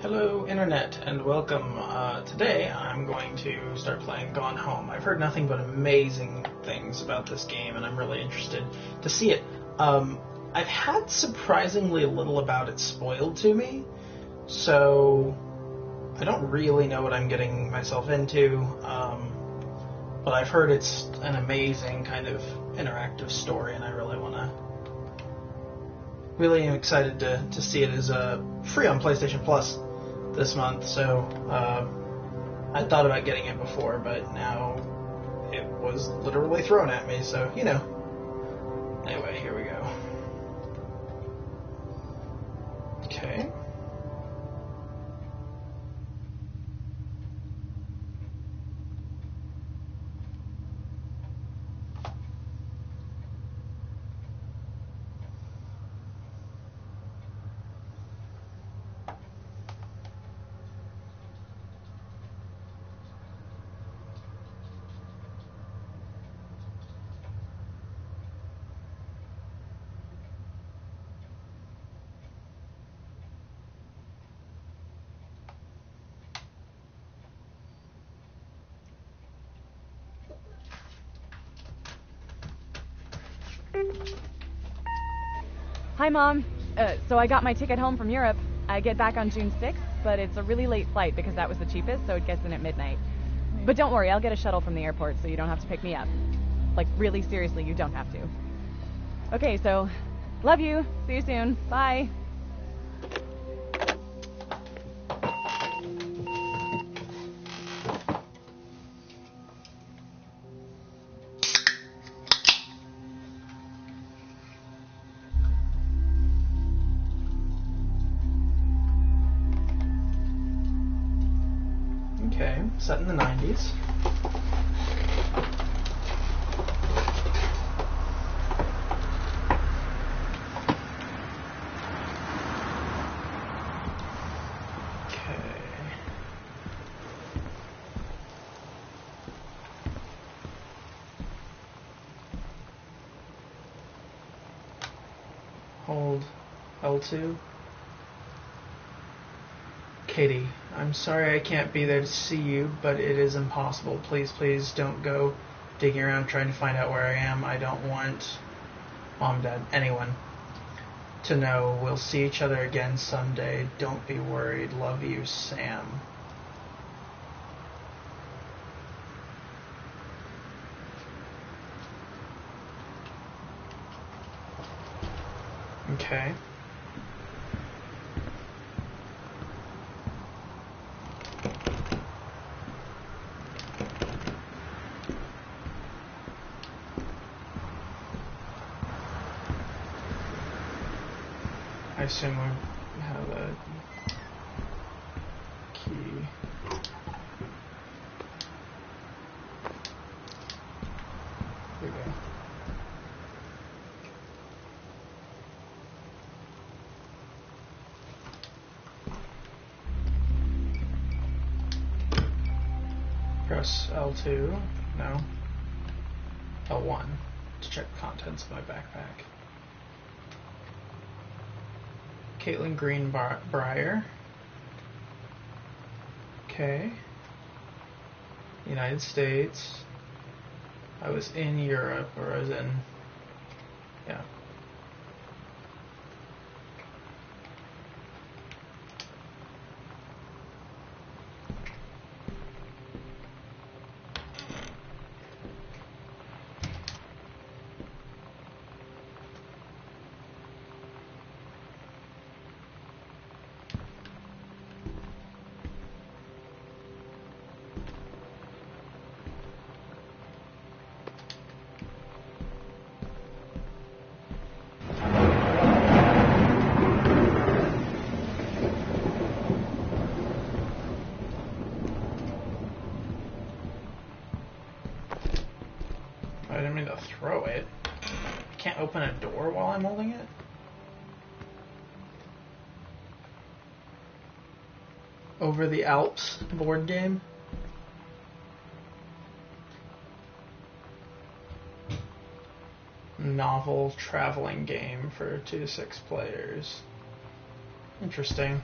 Hello Internet and welcome. Today I'm going to start playing Gone Home. I've heard nothing but amazing things about this game and I'm really interested to see it. I've had surprisingly little about it spoiled to me, so I don't really know what I'm getting myself into, but I've heard it's an amazing kind of interactive story and I really am excited to see it as free on PlayStation Plus this month, so I thought about getting it before, but now it was literally thrown at me, so, you know. Anyway, here we go. Okay. Hi, Mom. So I got my ticket home from Europe. I get back on June 6th, but it's a really late flight because that was the cheapest, so it gets in at midnight. But don't worry, I'll get a shuttle from the airport so you don't have to pick me up. Like, really seriously, you don't have to. Okay, so, love you. See you soon. Bye. Okay, set in the 90s. Hold L2. Katie, I'm sorry I can't be there to see you, but it is impossible. Please, please don't go digging around trying to find out where I am. I don't want Mom, Dad, anyone to know. We'll see each other again someday. Don't be worried. Love you, Sam. Okay. I assume we have a key. Here we go. Press L2, no, L1 to check the contents of my backpack. Caitlin Greenbrier. Okay. United States. I was in Europe, or I was in, yeah. I didn't mean to throw it. I can't open a door while I'm holding it? Over the Alps board game? Novel traveling game for 2 to 6 players. Interesting.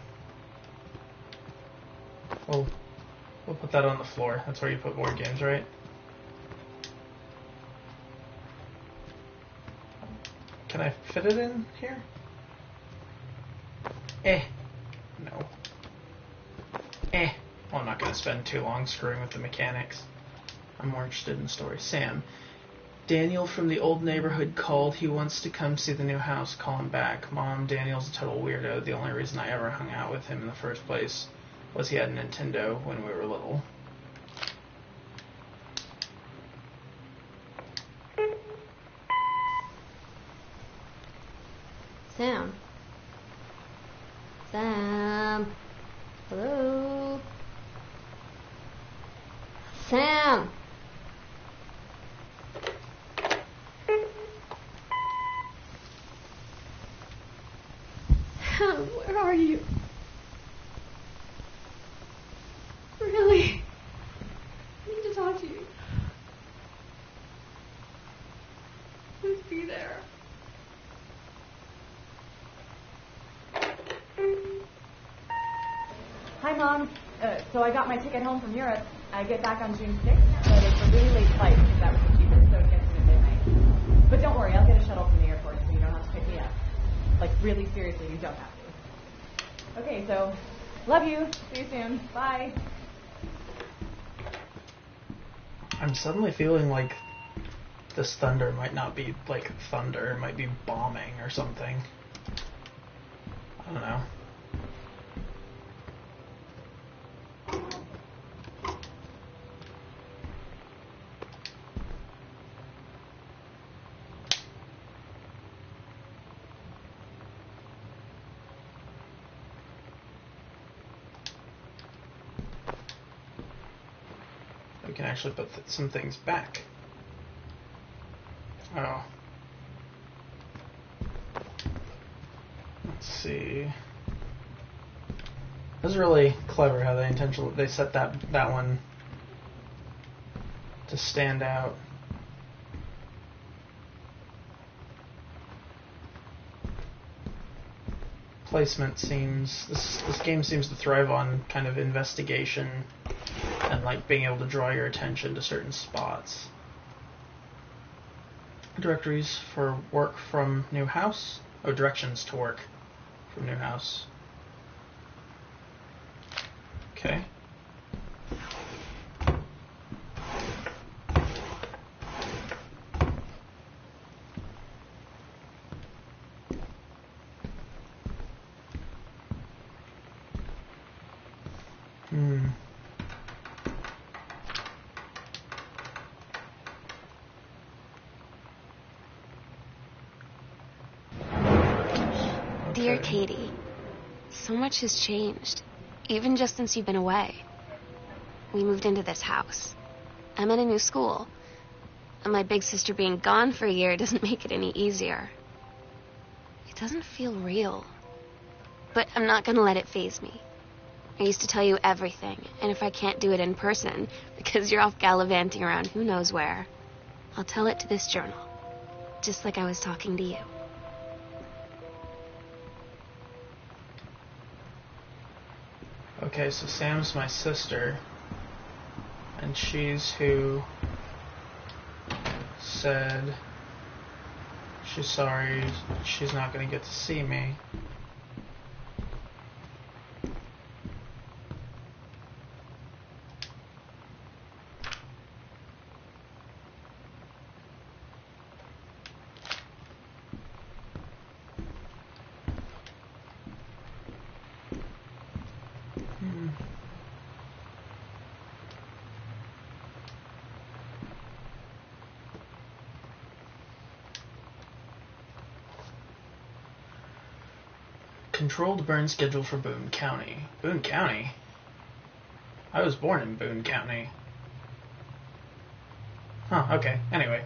We'll put that on the floor. That's where you put board games, right? Can I fit it in here? No. Well, I'm not going to spend too long screwing with the mechanics. I'm more interested in the story. Sam. Daniel from the old neighborhood called. He wants to come see the new house. Call him back. Mom, Daniel's a total weirdo. The only reason I ever hung out with him in the first place was he had a Nintendo when we were little. Sam. Sam. Hello. Sam. Sam, where are you? Really? I need to talk to you. Please be there. Hi, Mom. So I got my ticket home from Europe. I get back on June 6th, but it's a really late flight because that was the cheapest, so it gets in at midnight. But don't worry, I'll get a shuttle from the airport so you don't have to pick me up. Like, really seriously, you don't have to. Okay, so, love you. See you soon. Bye. I'm suddenly feeling like this thunder might not be like thunder. It might be bombing or something. I don't know. We can actually put some things back. Oh. Let's see. It was really clever how they set that one to stand out. Placement seems this game seems to thrive on kind of investigation and like being able to draw your attention to certain spots. Directories for work from new house. Oh, directions to work from new house. Okay. Dear Katie, so much has changed, even just since you've been away. We moved into this house. I'm at a new school, and my big sister being gone for a year doesn't make it any easier. It doesn't feel real, but I'm not gonna let it faze me. I used to tell you everything, and if I can't do it in person, because you're off gallivanting around who knows where, I'll tell it to this journal, just like I was talking to you. Okay, so Sam's my sister, and she's who said she's sorry she's not going to get to see me. Controlled burn schedule for Boone County. Boone County? I was born in Boone County. Huh, okay. Anyway.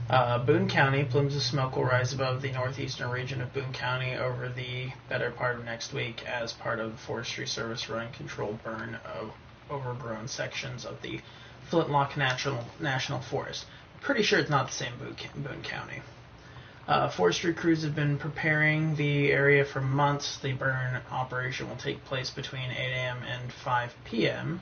Boone County, plumes of smoke will rise above the northeastern region of Boone County over the better part of next week as part of the Forestry Service run controlled burn of overgrown sections of the Flintlock National Forest. I'm pretty sure it's not the same Boone County. Forestry crews have been preparing the area for months. The burn operation will take place between 8 a.m. and 5 p.m.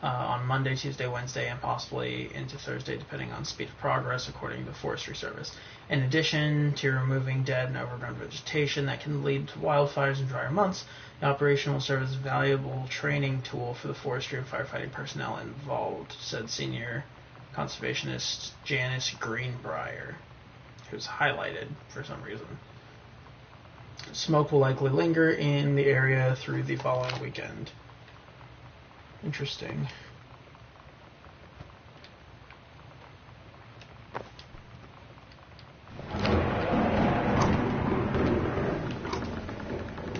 On Monday, Tuesday, Wednesday, and possibly into Thursday, depending on speed of progress, according to the Forestry Service. In addition to removing dead and overgrown vegetation that can lead to wildfires in drier months, the operation will serve as a valuable training tool for the forestry and firefighting personnel involved, said senior conservationist Janice Greenbrier, who's highlighted for some reason. Smoke will likely linger in the area through the following weekend. Interesting.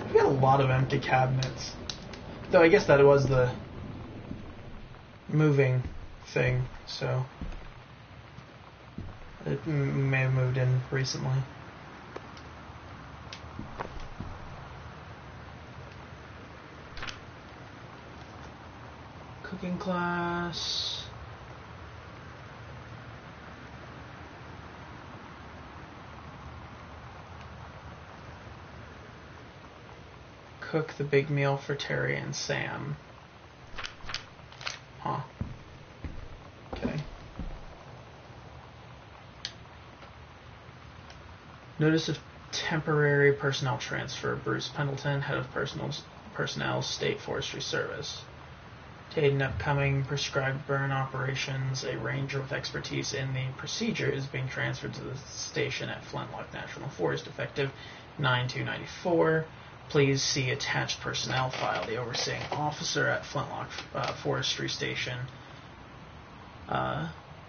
We got a lot of empty cabinets. Though I guess that was the moving thing, so it may have moved in recently. Cooking class. Cook the big meal for Terry and Sam. Huh. Okay. Notice of temporary personnel transfer. Bruce Pendleton, head of personnel, State Forestry Service. To aid in upcoming prescribed burn operations, a ranger with expertise in the procedure is being transferred to the station at Flintlock National Forest effective 9/2/94. Please see attached personnel file. The overseeing officer at Flintlock Forestry Station,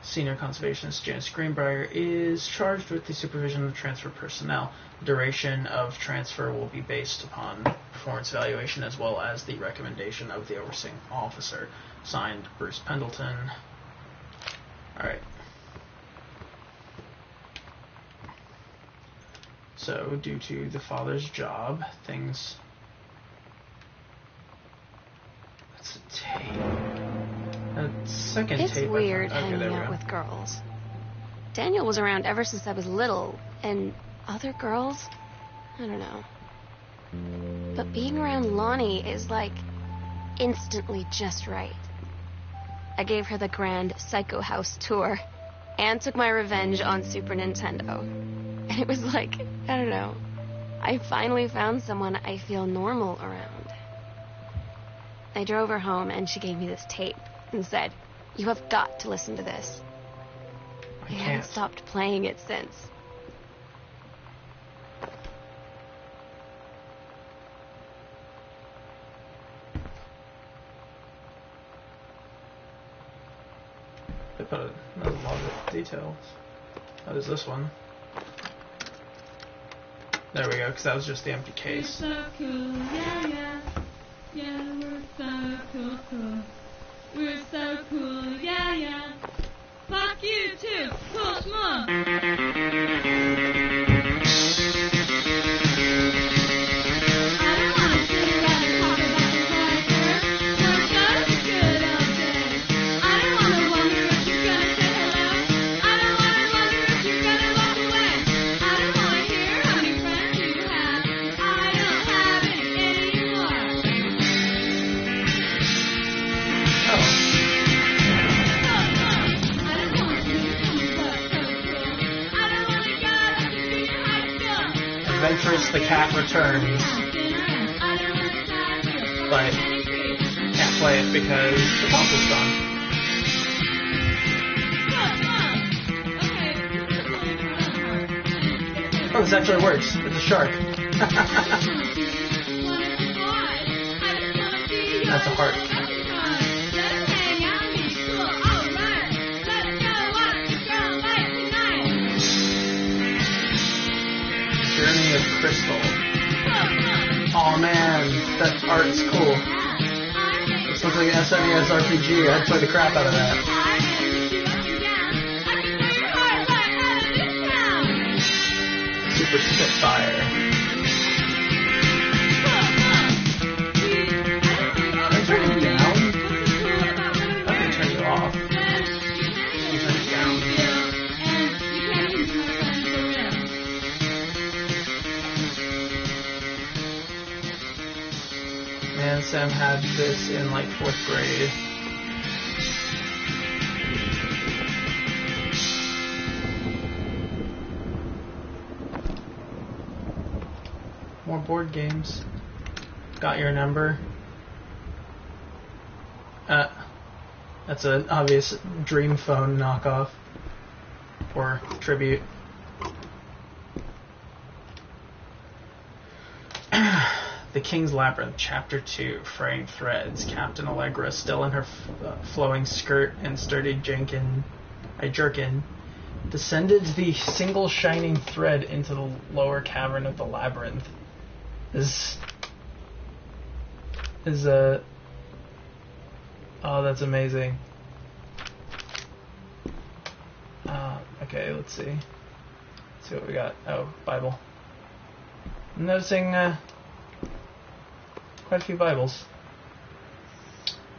Senior Conservationist Janice Greenbrier, is charged with the supervision of transfer personnel. The duration of transfer will be based upon performance evaluation as well as the recommendation of the overseeing officer. Signed, Bruce Pendleton. Alright. So, due to the father's job, things... That's a tape. A second It's tape. It's weird okay, hanging out with girls. Daniel was around ever since I was little, and other girls? I don't know. But being around Lonnie is like instantly just right. I gave her the grand Psycho House tour and took my revenge on Super Nintendo. And it was like, I don't know, I finally found someone I feel normal around. I drove her home and she gave me this tape and said, "You have got to listen to this." I haven't stopped playing it since. They put a lot of details. What is this one? There we go, because that was just the empty case. We're so cool, yeah, yeah. Yeah, we're so cool, cool. We're so cool, yeah, yeah. Fuck you too, cool schmuck. Adventurous the cat returns, but can't play it because the console's gone. Oh, this actually works. It's a shark. That's a heart. Journey of Crystal. Oh man, that art's cool. This looks like an SNES RPG. I'd play the crap out of that. Super Spitfire. Can I turn it down? I can turn it off. You turn it down. Sam had this in like 4th grade. More board games. Got your number. That's an obvious Dream Phone knockoff or tribute. The King's Labyrinth, Chapter 2, Fraying Threads. Captain Allegra, still in her flowing skirt and sturdy jerkin, descended the single shining thread into the lower cavern of the labyrinth. Oh, that's amazing. Okay, let's see. Let's see what we got. Oh, Bible. I'm noticing quite a few Bibles.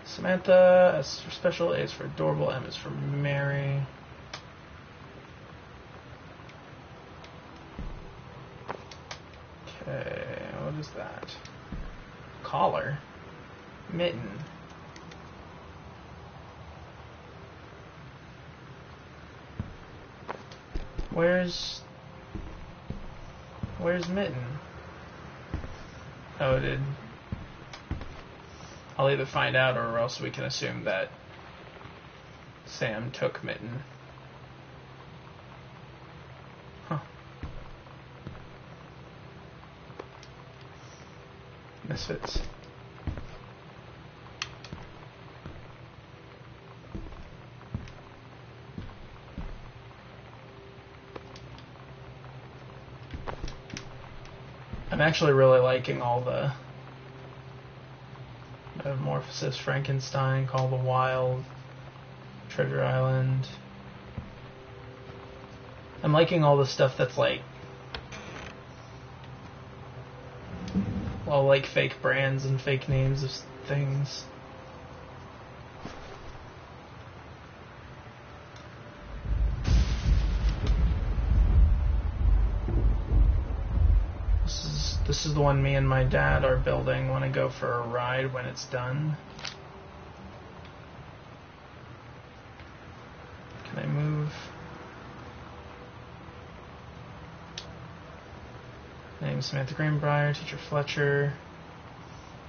Samantha, S for special, A is for adorable, M is for Mary. Okay, what is that? Collar. Mitten. Where's Mitten? Oh, I'll either find out or else we can assume that Sam took Mitten. Huh. Misfits. I'm actually really liking all the Metamorphosis, Frankenstein, Call of the Wild, Treasure Island. I'm liking all the stuff that's like, well, like fake brands and fake names of things. This is the one me and my dad are building. Want to go for a ride when it's done. Can I move? Name Samantha Greenbrier, teacher Fletcher.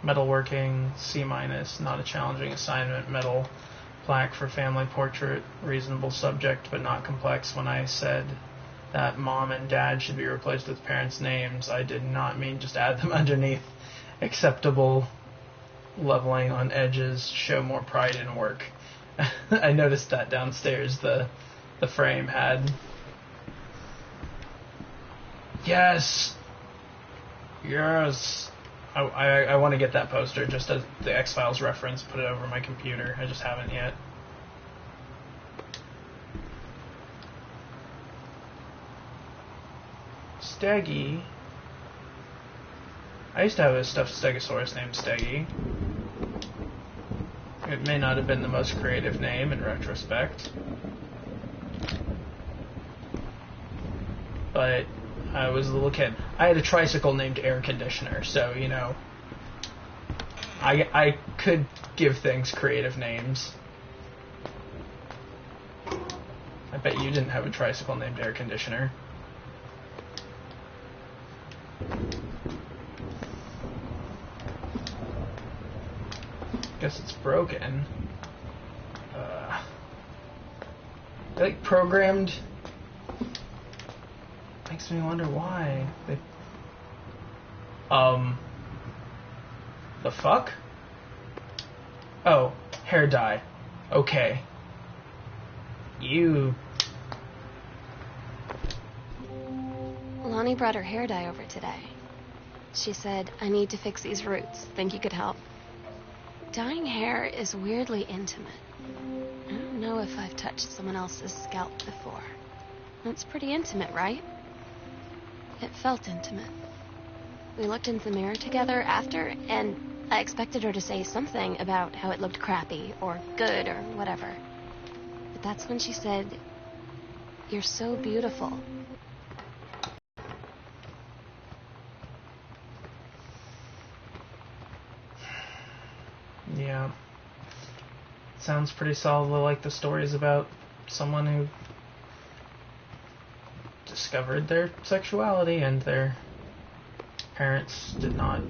Metalworking, C-, not a challenging assignment. Metal plaque for family portrait, reasonable subject but not complex. When I said that mom and dad should be replaced with parents' names, I did not mean just add them underneath. Acceptable leveling on edges, show more pride in work. I noticed that downstairs the frame had. Yes! Yes! I want to get that poster just as the X-Files reference, put it over my computer. I just haven't yet. Steggy. I used to have a stuffed stegosaurus named Steggy. It may not have been the most creative name in retrospect, but I was a little kid. I had a tricycle named Air Conditioner, so, you know, I could give things creative names. I bet you didn't have a tricycle named Air Conditioner. Guess it's broken. They like programmed. Makes me wonder why they. The fuck? Oh, hair dye. Okay. You. Lonnie brought her hair dye over today. She said, I need to fix these roots. Think you could help? Dyeing hair is weirdly intimate. I don't know if I've touched someone else's scalp before. That's pretty intimate, right? It felt intimate. We looked in the mirror together after, and I expected her to say something about how it looked crappy or good or whatever. But that's when she said, "You're so beautiful." sounds pretty solid. I like the stories about someone who discovered their sexuality and their parents did not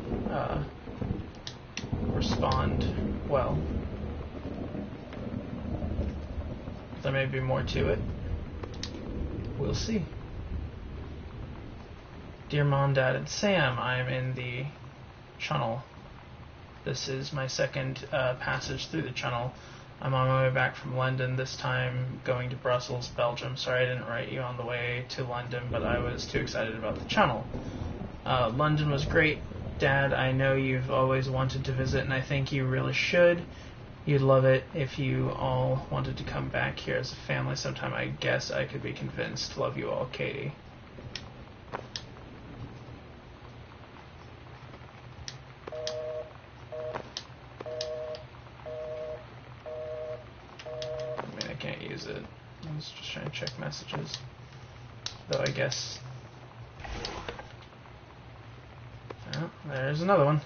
respond well. There may be more to it. We'll see. Dear Mom, Dad, and Sam, I'm in the Channel. This is my second passage through the Channel. I'm on my way back from London, this time going to Brussels, Belgium. Sorry I didn't write you on the way to London, but I was too excited about the Channel. London was great. Dad, I know you've always wanted to visit, and I think you really should. You'd love it if you all wanted to come back here as a family sometime. I guess I could be convinced. Love you all, Katie. I mean, I can't use it. I was just trying to check messages. Though I guess... Oh, there's another one.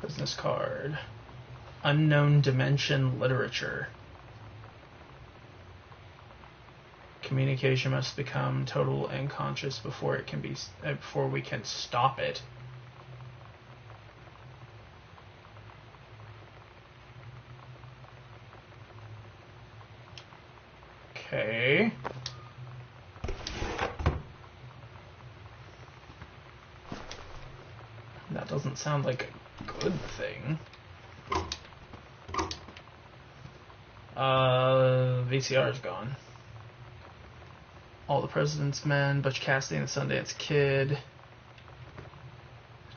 Business card. Unknown dimension literature. Communication must become total and conscious before it can be before we can stop it. Okay. That doesn't sound like a good thing. VCR's gone. All the President's Men, Butch Cassidy and the Sundance Kid.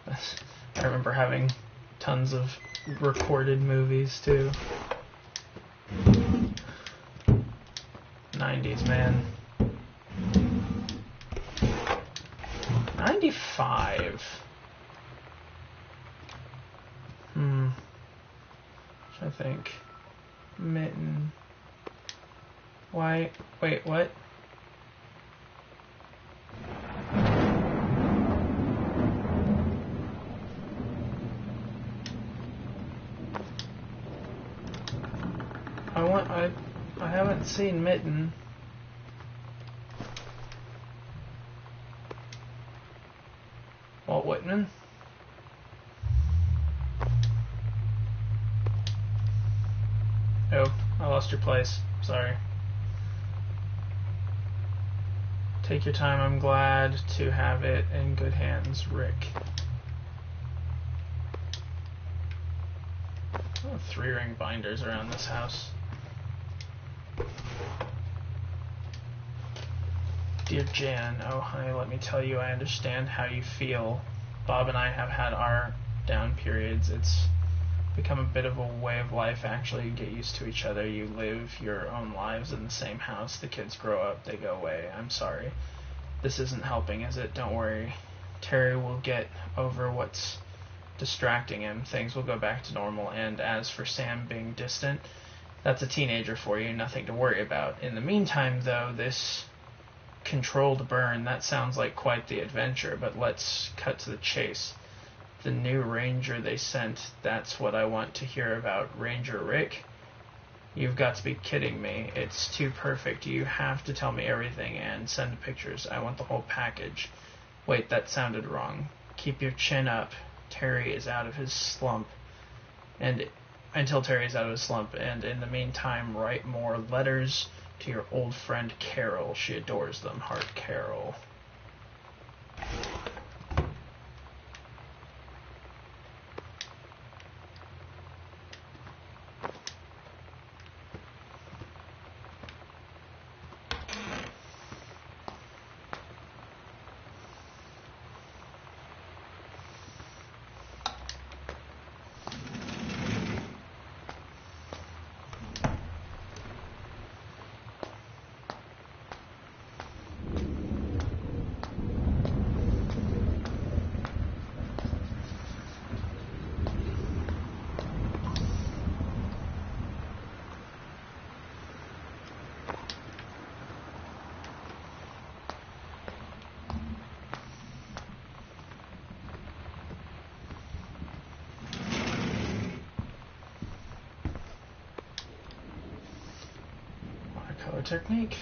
I remember having tons of recorded movies too. 90s, man. 95. I think. Mitten. Why? Wait, what? I haven't seen Mitten. Walt Whitman? Oh, I lost your place. Sorry. Take your time. I'm glad to have it in good hands, Rick. Oh, 3-ring binders around this house. Dear Jan, oh honey, let me tell you, I understand how you feel. Bob and I have had our down periods. It's become a bit of a way of life, actually. You get used to each other. You live your own lives in the same house. The kids grow up, they go away. I'm sorry. This isn't helping, is it? Don't worry. Terry will get over what's distracting him. Things will go back to normal. And as for Sam being distant, that's a teenager for you, nothing to worry about. In the meantime, though, this controlled burn, that sounds like quite the adventure, but let's cut to the chase. The new ranger they sent, that's what I want to hear about. Ranger Rick? You've got to be kidding me. It's too perfect. You have to tell me everything and send pictures. I want the whole package. Wait, that sounded wrong. Keep your chin up. Terry is out of his slump. And until Terry is out of his slump, and in the meantime, write more letters to your old friend Carol. She adores them. Heart, Carol. technique.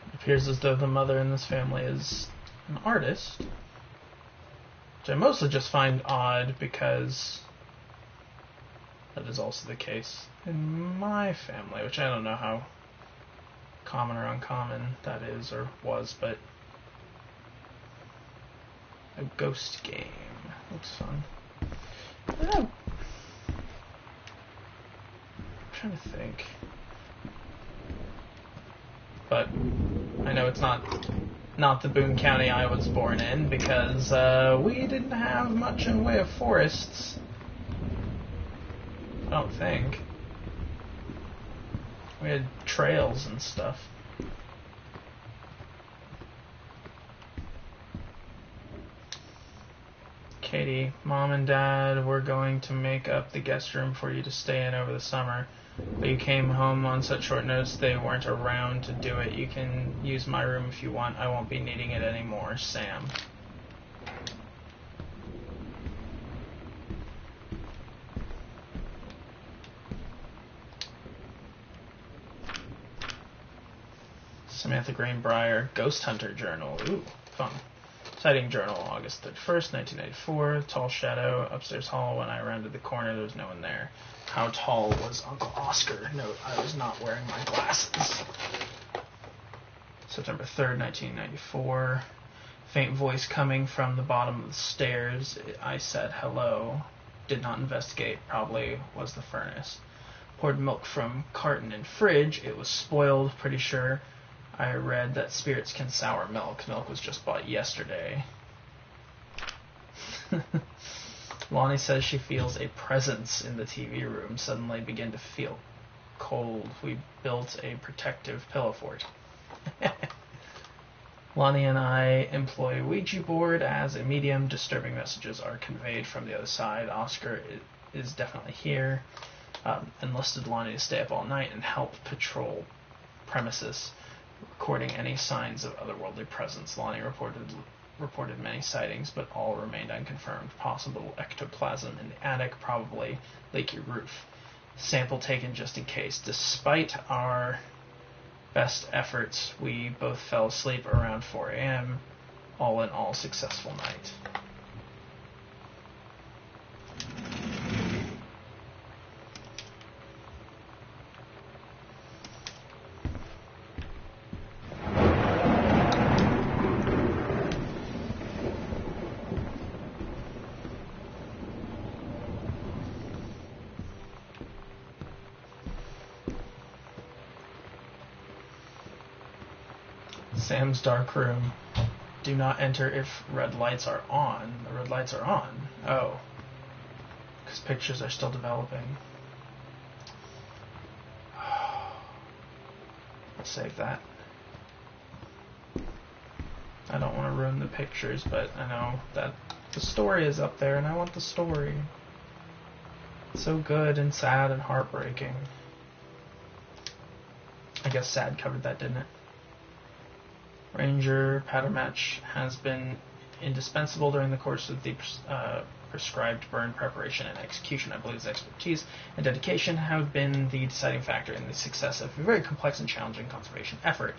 It appears as though the mother in this family is an artist, which I mostly just find odd because that is also the case in my family, which I don't know how common or uncommon that is or was, but a ghost game looks fun. I don't know. I'm trying to think. But I know it's not the Boone County I was born in, because we didn't have much in the way of forests. I don't think. We had trails and stuff. Katie, Mom and Dad were going to make up the guest room for you to stay in over the summer, but you came home on such short notice they weren't around to do it. You can use my room if you want. I won't be needing it anymore, Sam. Samantha Greenbrier, Ghost Hunter Journal. Ooh, fun. Sighting Journal, August 31st, 1994. Tall shadow, upstairs hall. When I rounded the corner, there was no one there. How tall was Uncle Oscar? Note, I was not wearing my glasses. September 3rd, 1994. Faint voice coming from the bottom of the stairs. I said hello. Did not investigate. Probably was the furnace. Poured milk from carton in fridge. It was spoiled, pretty sure. I read that spirits can sour milk. Milk was just bought yesterday. Lonnie says she feels a presence in the TV room. Suddenly begin to feel cold. We built a protective pillow fort. Lonnie and I employ Ouija board as a medium. Disturbing messages are conveyed from the other side. Oscar is definitely here. Enlisted Lonnie to stay up all night and help patrol premises, recording any signs of otherworldly presence. Lonnie reported many sightings, but all remained unconfirmed. Possible ectoplasm in the attic, probably leaky roof. Sample taken just in case. Despite our best efforts, we both fell asleep around 4 a.m. All in all, successful night. Sam's dark room. Do not enter if red lights are on. The red lights are on. Oh. Because pictures are still developing. I'll save that. I don't want to ruin the pictures, but I know that the story is up there and I want the story. It's so good and sad and heartbreaking. I guess sad covered that, didn't it? Ranger pattern match has been indispensable during the course of the prescribed burn preparation and execution. I believe his expertise and dedication have been the deciding factor in the success of a very complex and challenging conservation effort.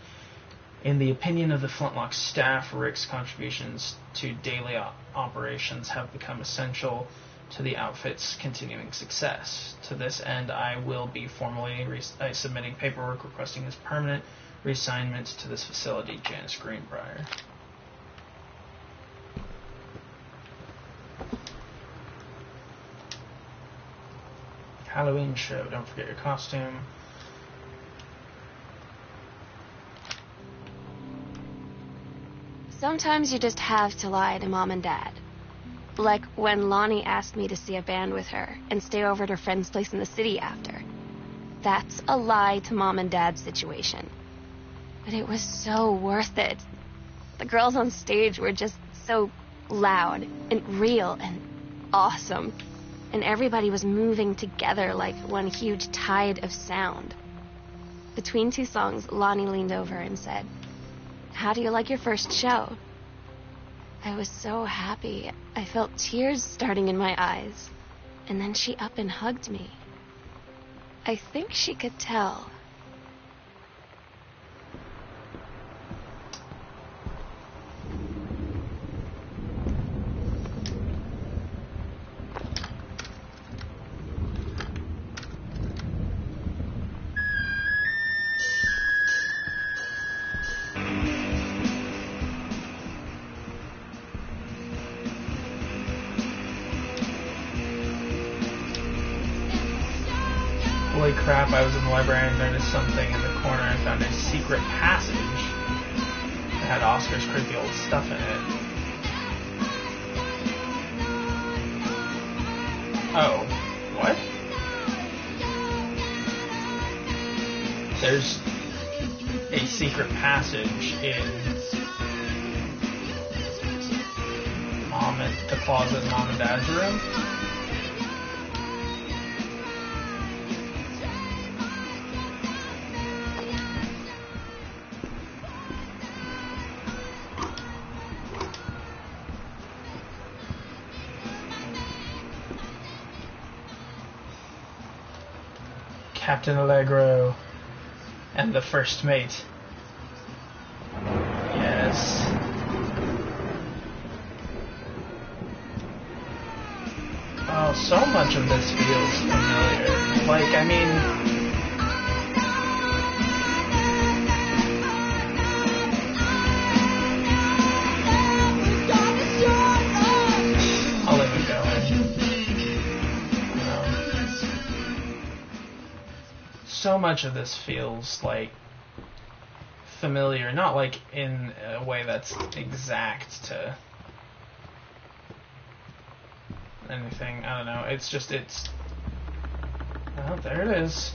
In the opinion of the Flintlock staff, Rick's contributions to daily operations have become essential to the outfit's continuing success. To this end, I will be formally submitting paperwork requesting his permanent reassignment to this facility. Janice Greenbrier. Halloween show. Don't forget your costume. Sometimes you just have to lie to Mom and Dad. Like when Lonnie asked me to see a band with her and stay over at her friend's place in the city after. That's a lie to Mom and Dad's situation. But it was so worth it. The girls on stage were just so loud and real and awesome. And everybody was moving together like one huge tide of sound. Between two songs, Lonnie leaned over and said, "How do you like your first show?" I was so happy. I felt tears starting in my eyes. and then she up and hugged me. I think she could tell. Holy crap, I was in the library and noticed something in the corner. I found a secret passage that had Oscar's creepy old stuff in it. Oh, what? There's a secret passage in the closet in Mom and Dad's room. Captain Allegro and the first mate. Yes. Oh, so much of this feels familiar. Like, I mean... I'll leave it going. So much of this feels like familiar, not like in a way that's exact to anything. I don't know. It's just, oh, there it is.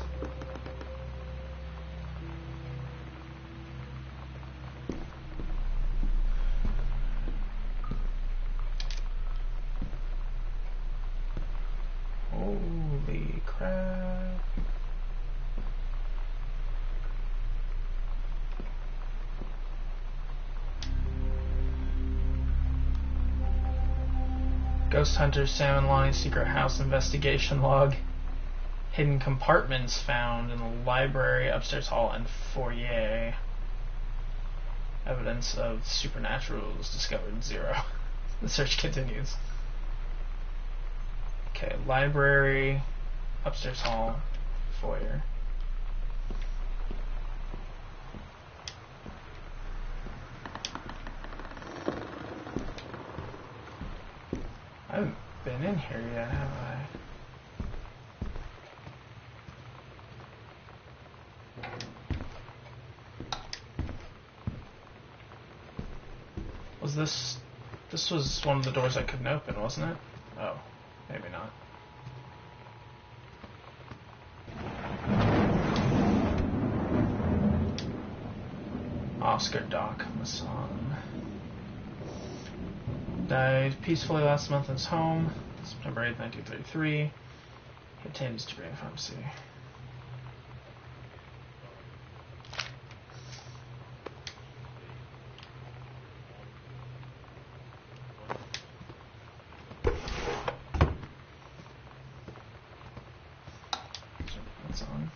Holy crap. Ghost Hunter Sam and Lonnie's secret house investigation log. Hidden compartments found in the library, upstairs hall, and foyer. Evidence of supernaturals discovered 0. The search continues. Okay, library, upstairs hall, foyer. I haven't been in here yet, have I? Was this... This was one of the doors I couldn't open, wasn't it? Oh, maybe not. Oscar Doc Masson. Died peacefully last month in his home, September 8th, 1933. He obtained his degree in pharmacy. That's on.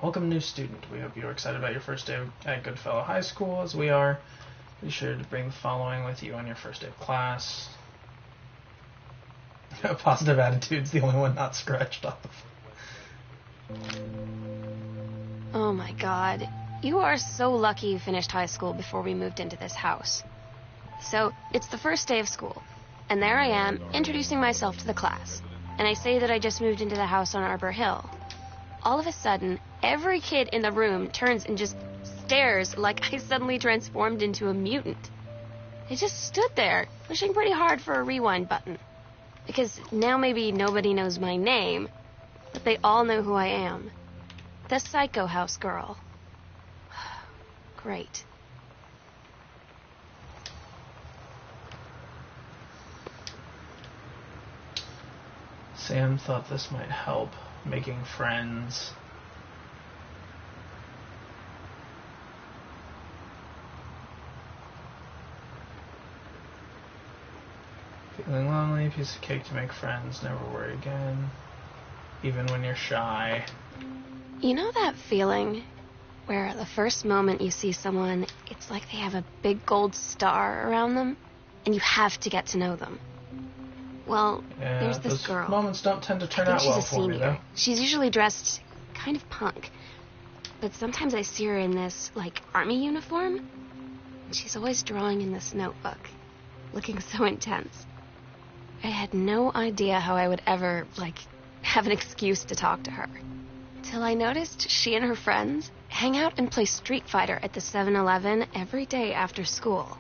Welcome, new student. We hope you are excited about your first day at Goodfellow High School, as we are. Be sure to bring the following with you on your first day of class. Positive attitude's the only one not scratched off. Oh my god. You are so lucky you finished high school before we moved into this house. So, it's the first day of school, and there I am, introducing myself to the class. And I say that I just moved into the house on Arbor Hill. All of a sudden, every kid in the room turns and just stares like I suddenly transformed into a mutant. I just stood there, pushing pretty hard for a rewind button. Because now maybe nobody knows my name, but they all know who I am. The Psycho House girl. Great. Sam thought this might help, making friends. Feeling lonely, piece of cake to make friends, never worry again. Even when you're shy. You know that feeling where the first moment you see someone, it's like they have a big gold star around them, and you have to get to know them? Well, Yeah, there's this those girl. moments don't tend to turn I think out she's well a for me, senior. though. She's usually dressed kind of punk. But sometimes I see her in this, army uniform. And she's always drawing in this notebook, looking so intense. I had no idea how I would ever, have an excuse to talk to her. Till I noticed she and her friends hang out and play Street Fighter at the 7-Eleven every day after school.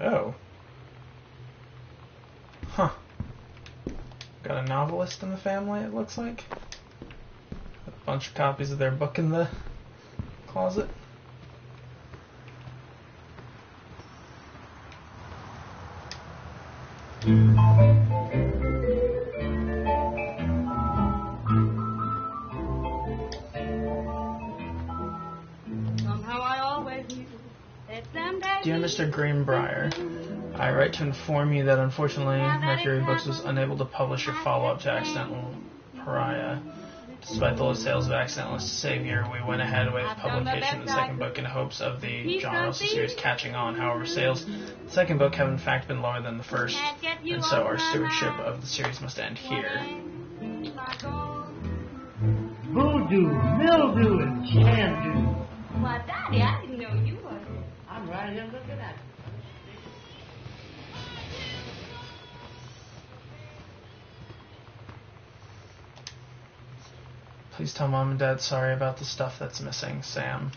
Oh. Huh. Got a novelist in the family, it looks like. A bunch of copies of their book in the closet. Somehow I always knew that someday. Dear Mr. Greenbrier, I write to inform you that unfortunately Mercury Books was unable to publish your follow-up to Accidental Pariah. Despite the low sales of Accidental Savior, we went ahead with publication of the second book in hopes of the John Russell series catching on. However, sales of the second book have in fact been lower than the first, and so our stewardship of the series must end here. Voodoo, mildew, and jandu. Why, Daddy, I didn't know you were. I'm right here looking at you. Please tell Mom and Dad sorry about the stuff that's missing, Sam.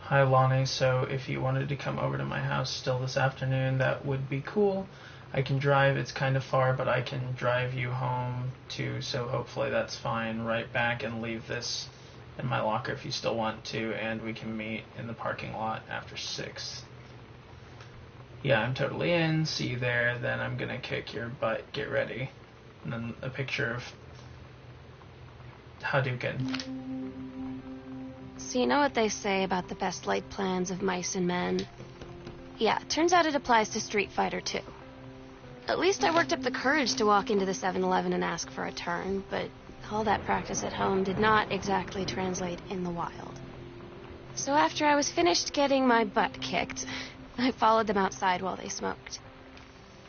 Hi Lonnie, so if you wanted to come over to my house still this afternoon, that would be cool. I can drive, it's kind of far, but I can drive you home too, so hopefully that's fine. Right back and leave this in my locker if you still want to, and we can meet in the parking lot after 6. Yeah, I'm totally in, see you there, then I'm gonna kick your butt, get ready. And then a picture of Hadouken. So you know what they say about the best laid plans of mice and men? Yeah, turns out it applies to Street Fighter too. At least I worked up the courage to walk into the 7-Eleven and ask for a turn, but all that practice at home did not exactly translate in the wild. So after I was finished getting my butt kicked, I followed them outside while they smoked.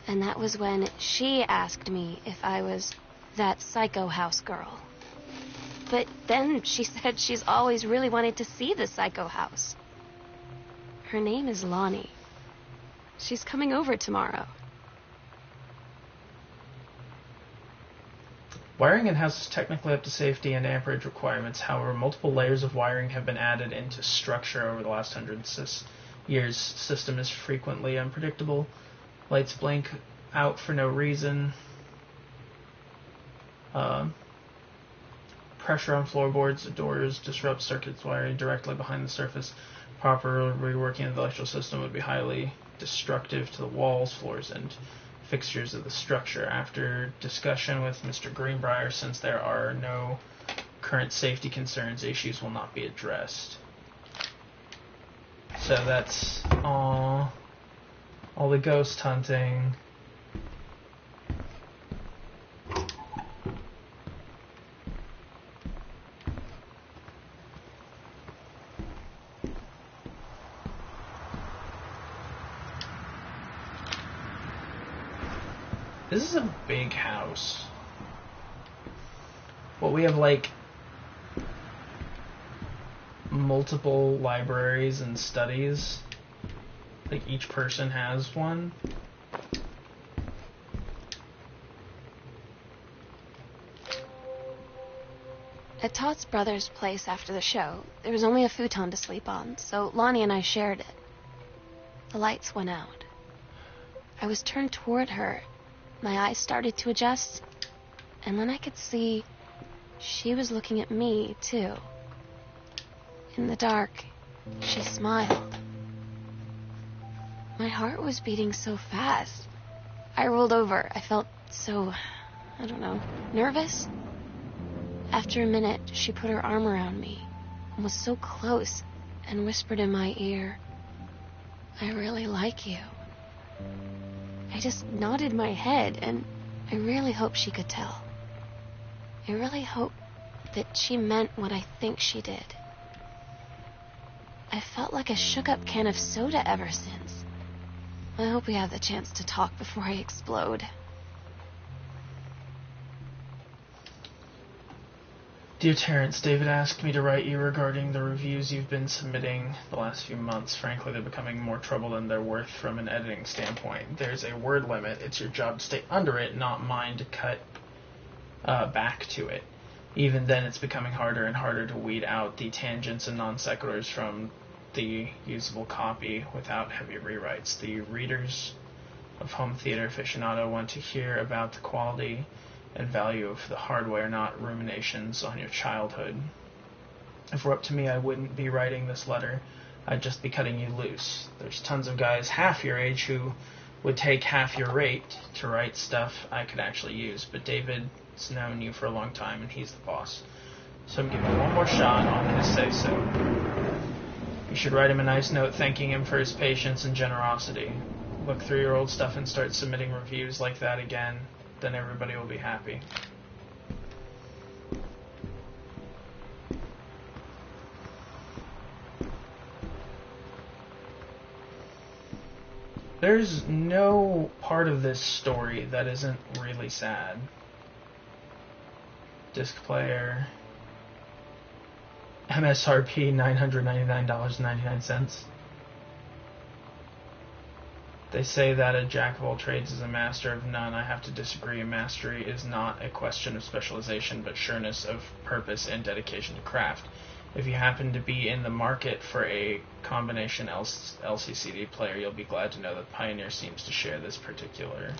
And that was when she asked me if I was that psycho house girl. But then she said she's always really wanted to see the psycho house. Her name is Lonnie. She's coming over tomorrow. Wiring in house is technically up to safety and amperage requirements. However, multiple layers of wiring have been added into structure over the last 100 years. System is frequently unpredictable. Lights blink out for no reason. Pressure on floorboards, doors disrupt circuits wiring directly behind the surface. Proper reworking of the electrical system would be highly destructive to the walls, floors, and fixtures of the structure. After discussion with Mr. Greenbrier, since there are no current safety concerns, issues will not be addressed. So that's all the ghost hunting. This is a big house. Well, we have like multiple libraries and studies. Like each person has one. At Todd's brother's place after the show, there was only a futon to sleep on, so Lonnie and I shared it. The lights went out. I was turned toward her. My eyes started to adjust, and then I could see she was looking at me, too. In the dark, she smiled. My heart was beating so fast. I rolled over. I felt so, I don't know, nervous. After a minute, she put her arm around me and was so close and whispered in my ear, "I really like you." I just nodded my head, and I really hope she could tell. I really hope that she meant what I think she did. I felt like a shook-up can of soda ever since. I hope we have the chance to talk before I explode. Dear Terrence, David asked me to write you regarding the reviews you've been submitting the last few months. Frankly, they're becoming more trouble than they're worth from an editing standpoint. There's a word limit. It's your job to stay under it, not mine to cut back to it. Even then, it's becoming harder and harder to weed out the tangents and non sequiturs from the usable copy without heavy rewrites. The readers of Home Theater Aficionado want to hear about the quality and value of the hardware, not ruminations on your childhood. If it were up to me, I wouldn't be writing this letter. I'd just be cutting you loose. There's tons of guys half your age who would take half your rate to write stuff I could actually use, but David's known you for a long time, and he's the boss. So I'm giving you one more shot on his say-so. You should write him a nice note thanking him for his patience and generosity. Look through your old stuff and start submitting reviews like that again. Then everybody will be happy. There's no part of this story that isn't really sad. Disc player. MSRP $999.99. They say that a jack of all trades is a master of none. I have to disagree. Mastery is not a question of specialization, but sureness of purpose and dedication to craft. If you happen to be in the market for a combination LCCD player, you'll be glad to know that Pioneer seems to share this particular.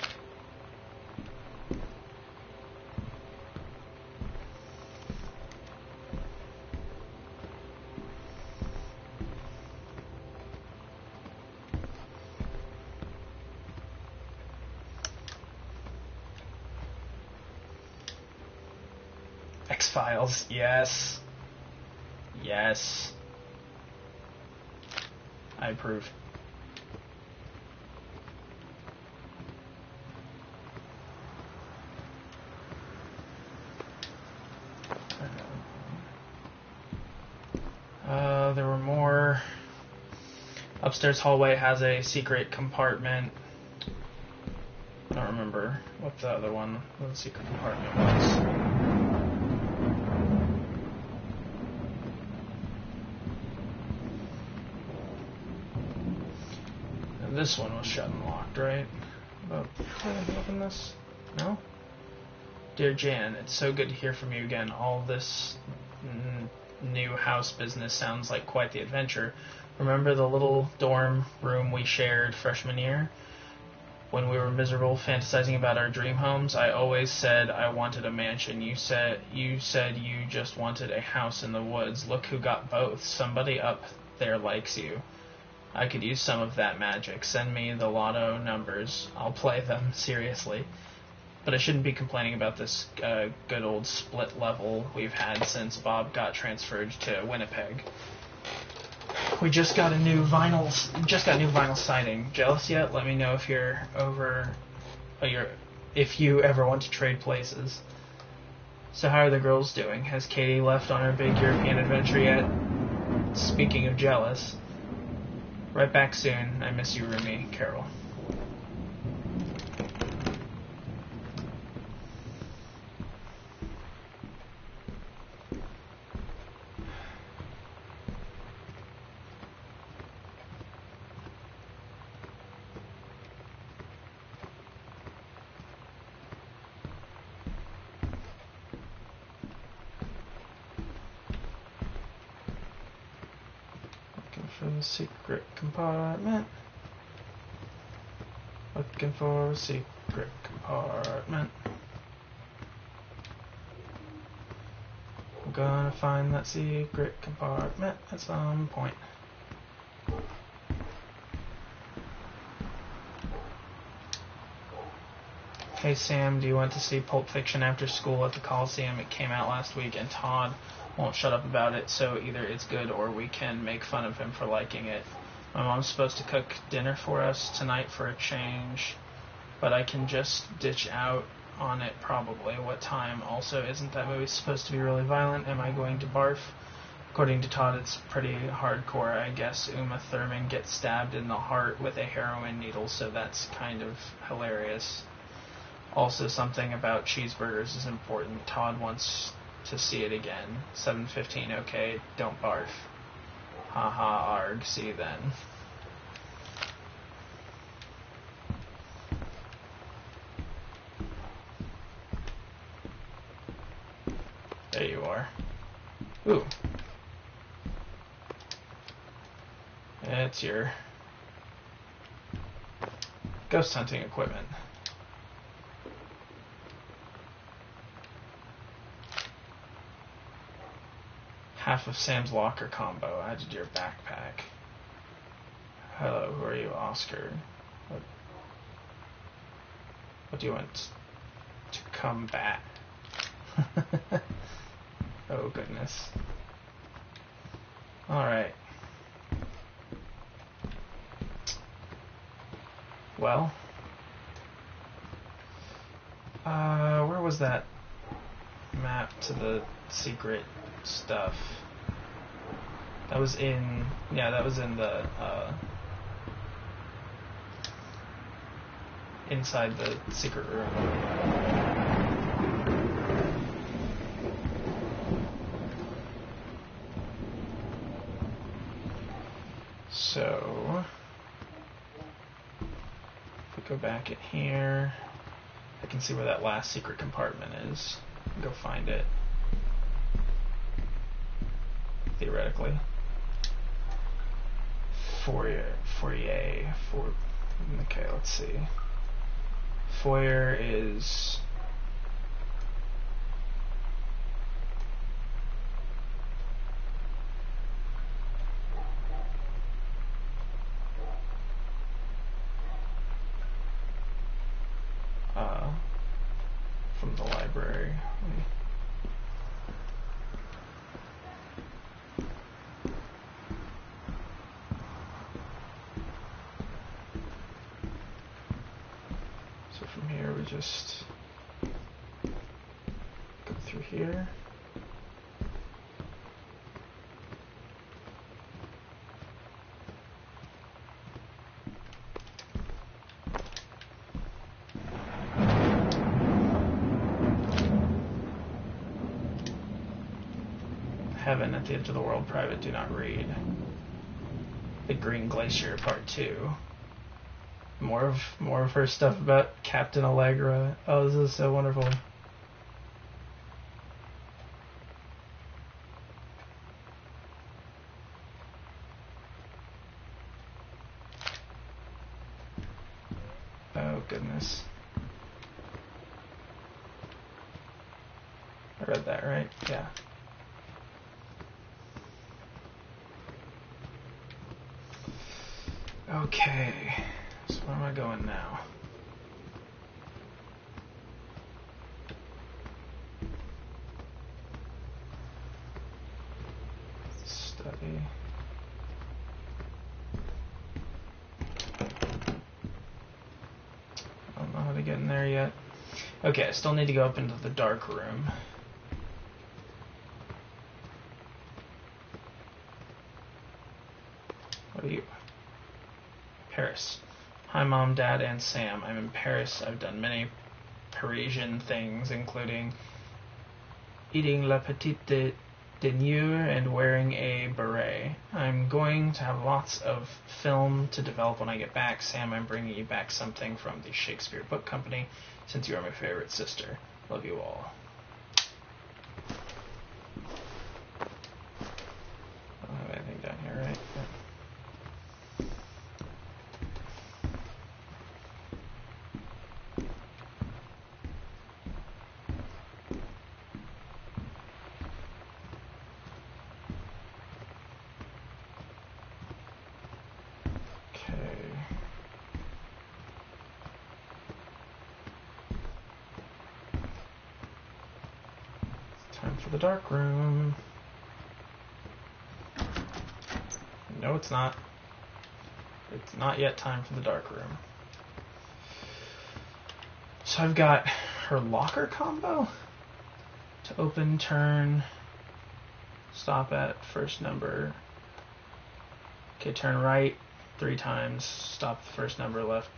X-Files, yes. Yes. I approve. There were more. Upstairs hallway has a secret compartment. I don't remember what the other one, what the secret compartment was. This one was shut and locked, right? Oh, can I open this? No? Dear Jan, it's so good to hear from you again. All this new house business sounds like quite the adventure. Remember the little dorm room we shared freshman year? When we were miserable, fantasizing about our dream homes, I always said I wanted a mansion. You said you just wanted a house in the woods. Look who got both. Somebody up there likes you. I could use some of that magic. Send me the lotto numbers. I'll play them, seriously. But I shouldn't be complaining about this good old split level we've had since Bob got transferred to Winnipeg. We just got new vinyl siding. Jealous yet? Let me know if you're if you ever want to trade places. So how are the girls doing? Has Katie left on her big European adventure yet? Speaking of jealous. Right back soon. I miss you, Rumi. Carol. for the secret compartment. Looking for a secret compartment. I'm gonna find that secret compartment at some point. Hey Sam, do you want to see Pulp Fiction after school at the Coliseum? It came out last week and Todd won't shut up about it, so either it's good or we can make fun of him for liking it. My mom's supposed to cook dinner for us tonight for a change, but I can just ditch out on it probably. What time? Also, isn't that movie supposed to be really violent? Am I going to barf? According to Todd, it's pretty hardcore. I guess Uma Thurman gets stabbed in the heart with a heroin needle, so that's kind of hilarious. Also, something about cheeseburgers is important. Todd wants to see it again. 7:15, okay, don't barf. Haha, arg, see you then. There you are. Ooh. It's your ghost hunting equipment. Half of Sam's locker combo added to your backpack. Hello, who are you, Oscar? What do you want to combat? Oh, goodness. Alright. Well. Where was that map to the secret stuff? That was in... Yeah, that was in the, inside the secret room. So, if we go back in here, I can see where that last secret compartment is. Go find it. Theoretically. Foyer. Okay, let's see. Foyer is... from the library. So from here we just go through here. Heaven at the Edge of the World, private, do not read. The Green Glacier, part 2. More of her stuff about Captain Allegra. Oh, this is so wonderful. Oh, goodness. I read that, right? Yeah. Okay, so where am I going now? Study. I don't know how to get in there yet. Okay, I still need to go up into the dark room. What are you? Paris. Hi Mom, Dad, and Sam. I'm in Paris. I've done many Parisian things, including eating La Petite Denier and wearing a beret. I'm going to have lots of film to develop when I get back. Sam, I'm bringing you back something from the Shakespeare Book Company, since you are my favorite sister. Love you all. I don't have anything down here, right? Yeah. Time for the dark room. No, it's not. It's not yet time for the dark room. So I've got her locker combo. To open, turn, stop at first number. Okay, turn right 3 times, stop the first number, left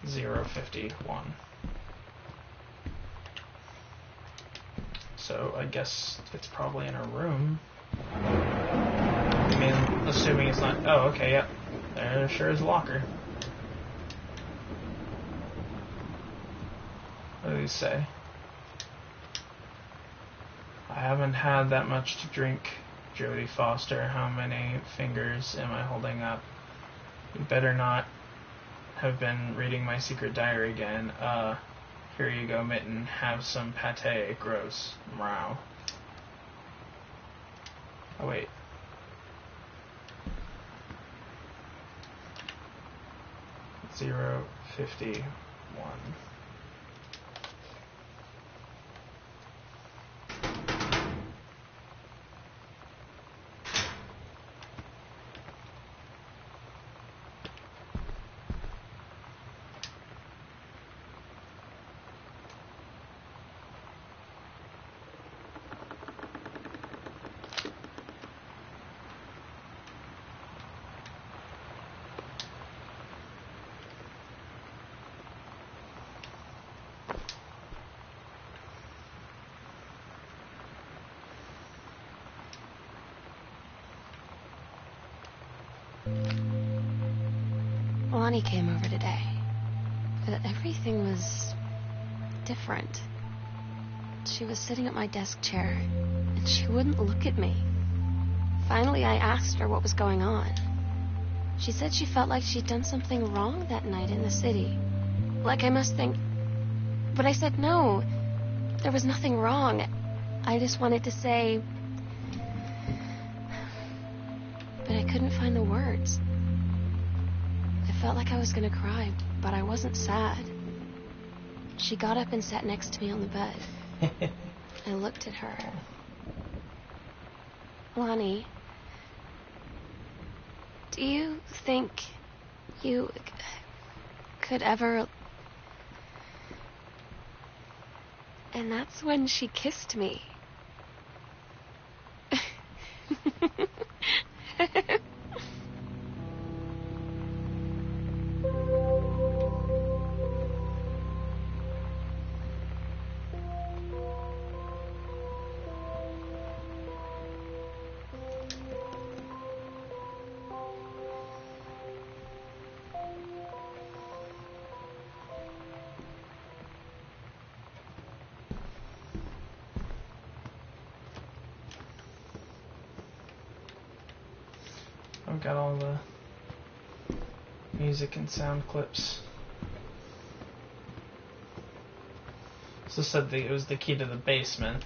051. So I guess it's probably in a room. I mean, assuming it's not... Oh, okay, yep. There sure is a locker. What do these say? I haven't had that much to drink, Jodie Foster. How many fingers am I holding up? You better not have been reading my secret diary again. Here you go, Mitten. Have some pate. Gross. Mrow. Oh, wait. $0.51. Lonnie came over today. Everything was different. She was sitting at my desk chair, and she wouldn't look at me. Finally, I asked her what was going on. She said she felt like she'd done something wrong that night in the city. Like I must think... But I said no. There was nothing wrong. I just wanted to say... But I couldn't find the words. I felt like I was gonna cry, but I wasn't sad. She got up and sat next to me on the bed. I looked at her. Lonnie, do you think you could ever... And that's when she kissed me. I've got all the music and sound clips. So it said it was the key to the basement.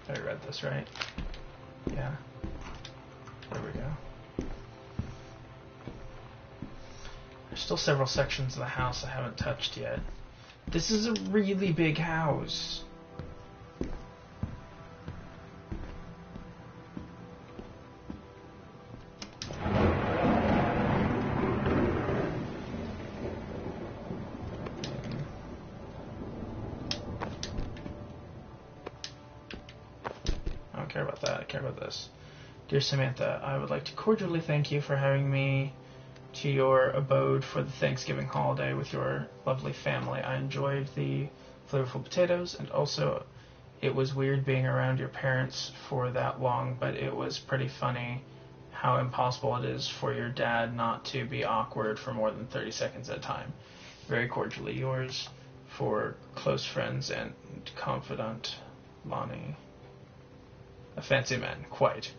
I read this right. Yeah. There we go. There's still several sections of the house I haven't touched yet. This is a really big house. Care about that. I care about this. Dear Samantha, I would like to cordially thank you for having me to your abode for the Thanksgiving holiday with your lovely family. I enjoyed the flavorful potatoes, and also it was weird being around your parents for that long, but it was pretty funny how impossible it is for your dad not to be awkward for more than 30 seconds at a time. Very cordially yours, for close friends and confidant, Lonnie. A fancy man, quite.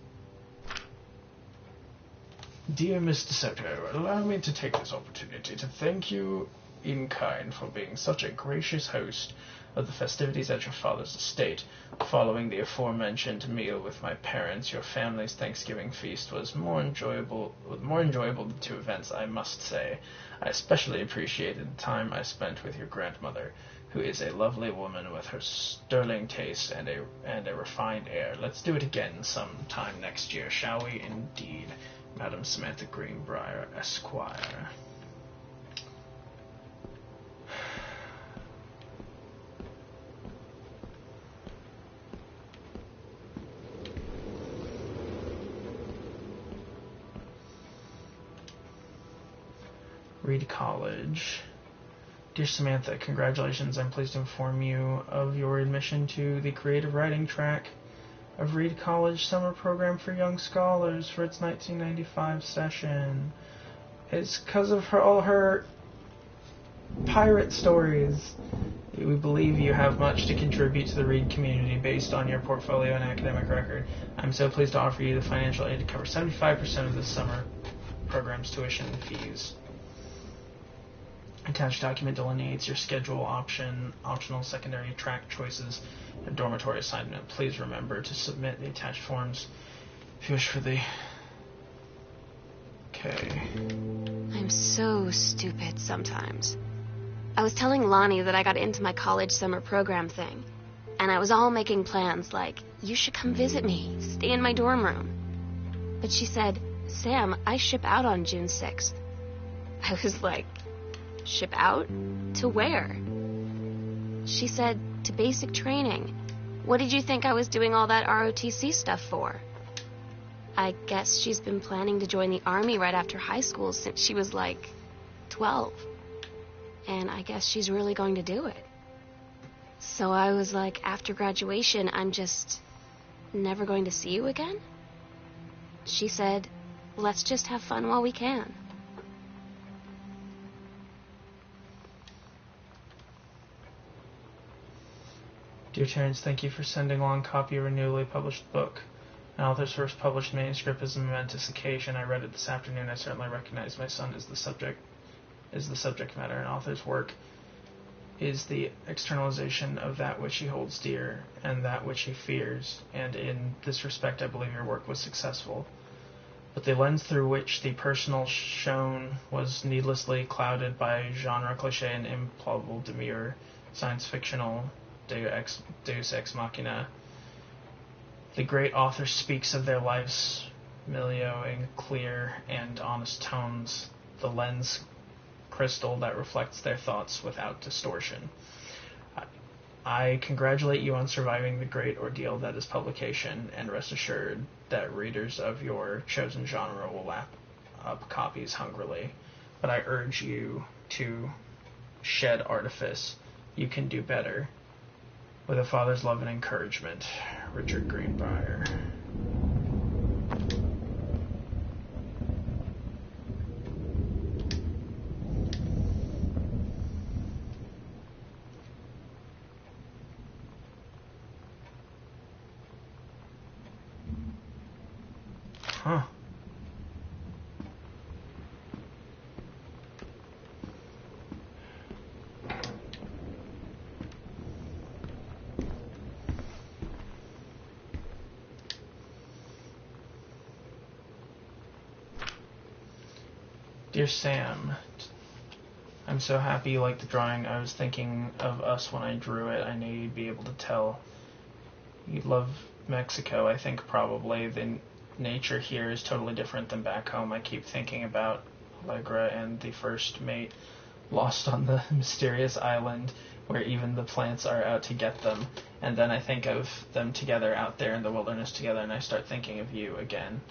Dear Mr. Soto, allow me to take this opportunity to thank you in kind for being such a gracious host of the festivities at your father's estate. Following the aforementioned meal with my parents, your family's Thanksgiving feast was more enjoyable than 2 events, I must say. I especially appreciated the time I spent with your grandmother, who is a lovely woman with her sterling taste and a refined air. Let's do it again sometime next year, shall we? Indeed, Madam Samantha Greenbrier, Esquire. Reed College. Dear Samantha, congratulations. I'm pleased to inform you of your admission to the creative writing track of Reed College Summer Program for Young Scholars for its 1995 session. It's because of all her pirate stories. We believe you have much to contribute to the Reed community based on your portfolio and academic record. I'm so pleased to offer you the financial aid to cover 75% of this summer program's tuition and fees. Attached document delineates your schedule, optional secondary track choices, and dormitory assignment. Please remember to submit the attached forms if you wish for the... Okay. I'm so stupid sometimes. I was telling Lonnie that I got into my college summer program thing, and I was all making plans like, you should come visit me, stay in my dorm room. But she said, Sam, I ship out on June 6th. I was like, ship out? To where? She said, to basic training. What did you think I was doing all that ROTC stuff for? I guess she's been planning to join the Army right after high school since she was like 12. And I guess she's really going to do it. So I was like, after graduation, I'm just never going to see you again? She said, let's just have fun while we can. Dear Terrence, thank you for sending along a copy of a newly published book. An author's first published manuscript is a momentous occasion. I read it this afternoon. I certainly recognize my son as the subject matter. An author's work is the externalization of that which he holds dear and that which he fears, and in this respect I believe your work was successful. But the lens through which the personal shone was needlessly clouded by genre cliché and implausible demure, science-fictional deus ex machina. The great author speaks of their life's milieu in clear and honest tones, the lens crystal that reflects their thoughts without distortion. I congratulate you on surviving the great ordeal that is publication, and rest assured that readers of your chosen genre will lap up copies hungrily. But I urge you to shed artifice. You can do better. With a father's love and encouragement, Richard Greenbrier. Huh. Dear Sam, I'm so happy you like the drawing. I was thinking of us when I drew it. I knew you'd be able to tell. You love Mexico, I think probably. The nature here is totally different than back home. I keep thinking about Allegra and the first mate lost on the mysterious island where even the plants are out to get them. And then I think of them together out there in the wilderness together, and I start thinking of you again.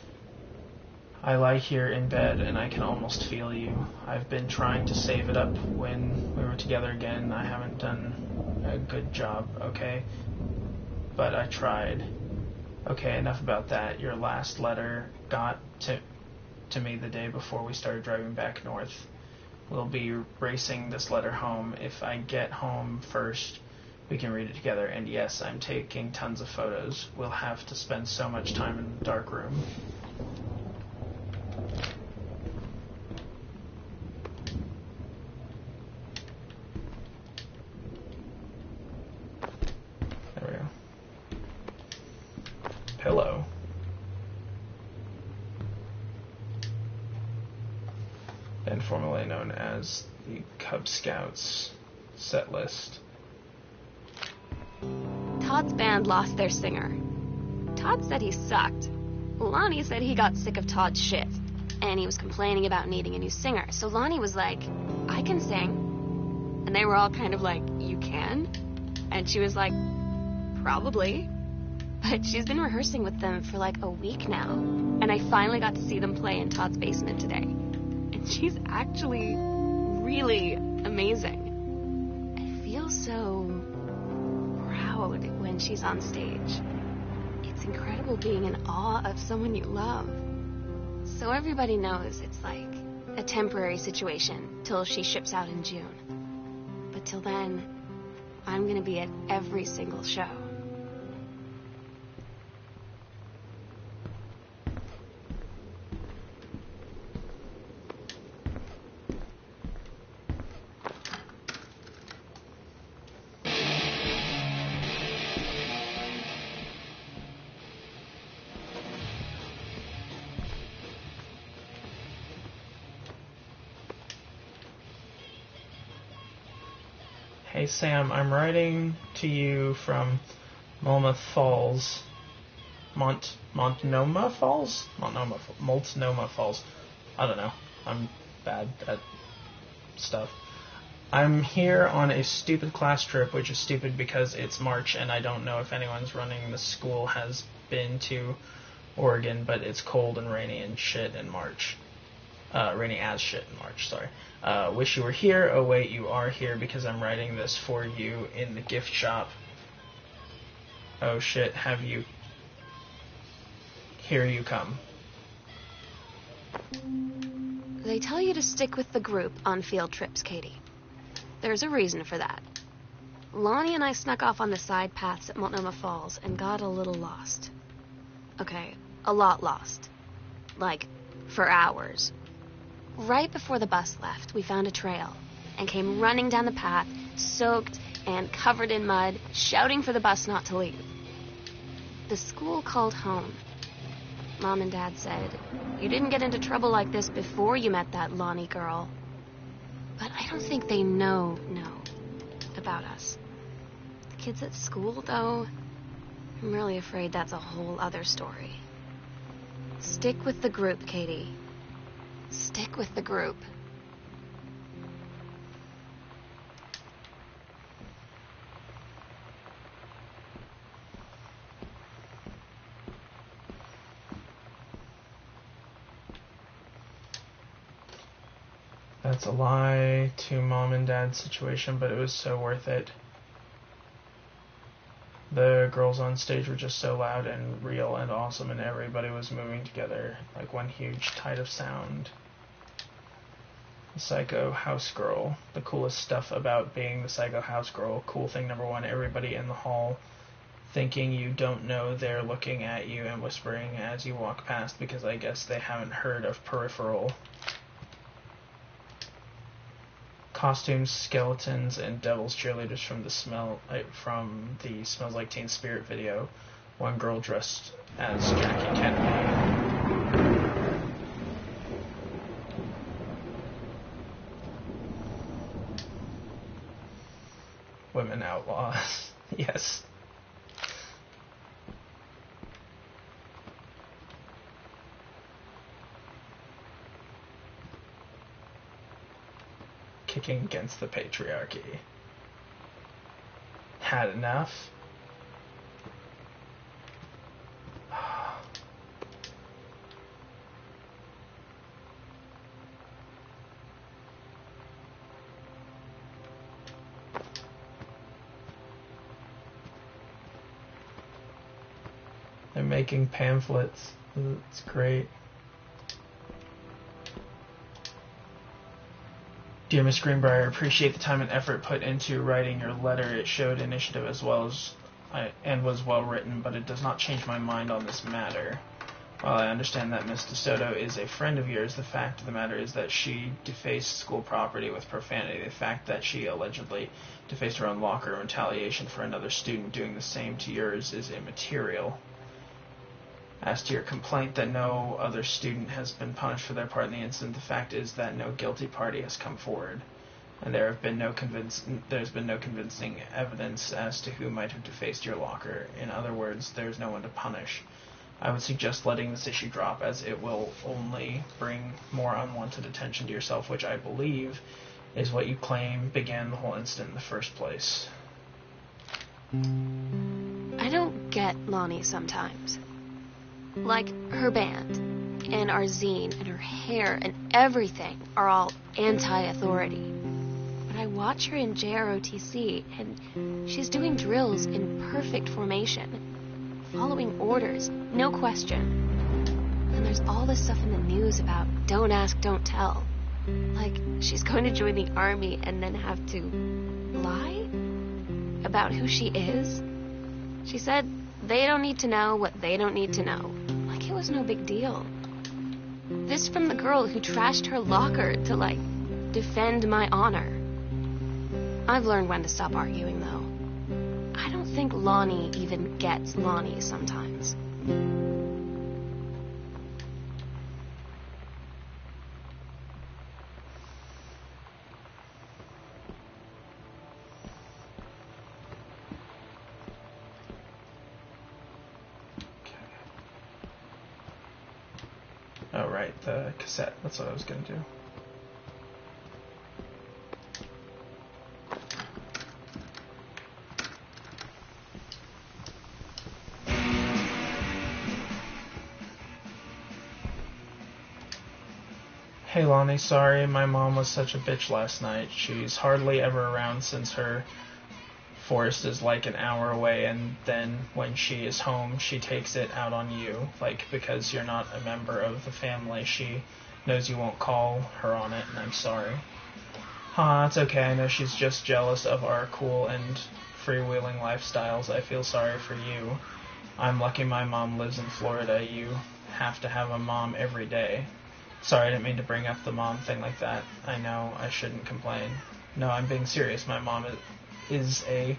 I lie here in bed and I can almost feel you. I've been trying to save it up when we were together again. I haven't done a good job, okay? But I tried. Okay, enough about that. Your last letter got to me the day before we started driving back north. We'll be racing this letter home. If I get home first, we can read it together. And yes, I'm taking tons of photos. We'll have to spend so much time in the dark room. Pillow. And formerly known as the Cub Scouts set list. Todd's band lost their singer. Todd said he sucked. Lonnie said he got sick of Todd's shit, and he was complaining about needing a new singer. So Lonnie was like, I can sing. And they were all kind of like, you can? And she was like, probably. But she's been rehearsing with them for like a week now. And I finally got to see them play in Todd's basement today. And she's actually really amazing. I feel so proud when she's on stage. It's incredible being in awe of someone you love. So everybody knows it's like a temporary situation till she ships out in June. But till then, I'm gonna be at every single show. Hey Sam, I'm writing to you from Multnomah Falls. Multnomah Falls? Multnomah Falls. I don't know. I'm bad at stuff. I'm here on a stupid class trip, which is stupid because it's March and I don't know if anyone's running the school has been to Oregon, but it's cold and rainy and shit in March. Rainy as shit in March, sorry. Wish you were here. Oh wait, you are here because I'm writing this for you in the gift shop. Oh shit, have you... Here you come. They tell you to stick with the group on field trips, Katie. There's a reason for that. Lonnie and I snuck off on the side paths at Multnomah Falls and got a little lost. Okay, a lot lost. Like, for hours. Right before the bus left, we found a trail and came running down the path, soaked and covered in mud, shouting for the bus not to leave. The school called home. Mom and Dad said, you didn't get into trouble like this before you met that Lonnie girl. But I don't think they know about us. The kids at school, though, I'm really afraid that's a whole other story. Stick with the group, Katie. Stick with the group. That's a lie to Mom and Dad's situation, but it was so worth it. The girls on stage were just so loud and real and awesome, and everybody was moving together like one huge tide of sound. The Psycho House Girl. The coolest stuff about being the Psycho House Girl. Cool thing number one, everybody in the hall thinking you don't know they're looking at you and whispering as you walk past because I guess they haven't heard of Peripheral. Costumes, skeletons, and devil's cheerleaders from the Smells Like Teen Spirit video. One girl dressed as Jackie Kennedy. Women outlaws. Yes. Kicking against the patriarchy. Had enough? They're making pamphlets. It's great. Dear Miss Greenbrier, I appreciate the time and effort put into writing your letter. It showed initiative as well as and was well written, but it does not change my mind on this matter. While I understand that Miss DeSoto is a friend of yours, the fact of the matter is that she defaced school property with profanity. The fact that she allegedly defaced her own locker in retaliation for another student doing the same to yours is immaterial. As to your complaint that no other student has been punished for their part in the incident, the fact is that no guilty party has come forward. and there's been no convincing evidence as to who might have defaced your locker. In other words, there's no one to punish. I would suggest letting this issue drop, as it will only bring more unwanted attention to yourself, which I believe is what you claim began the whole incident in the first place. I don't get Lonnie sometimes. Like, her band, and our zine, and her hair, and everything are all anti-authority. But I watch her in JROTC, and she's doing drills in perfect formation, following orders, no question. And there's all this stuff in the news about don't ask, don't tell. Like, she's going to join the army and then have to lie about who she is. She said they don't need to know what they don't need to know. Like it was no big deal. This from the girl who trashed her locker to, like, defend my honor. I've learned when to stop arguing, though. I don't think Lonnie even gets Lonnie sometimes. Oh, right, the cassette. That's what I was going to do. Hey Lonnie, sorry my mom was such a bitch last night. She's hardly ever around since her forest is like an hour away, and then when she is home she takes it out on you, like because you're not a member of the family. She knows you won't call her on it, and I'm sorry. It's okay, I know she's just jealous of our cool and freewheeling lifestyles. I feel sorry for you. I'm lucky my mom lives in Florida. You have to have a mom every day. Sorry, I didn't mean to bring up the mom thing like that. I know I shouldn't complain. No, I'm being serious. My mom is a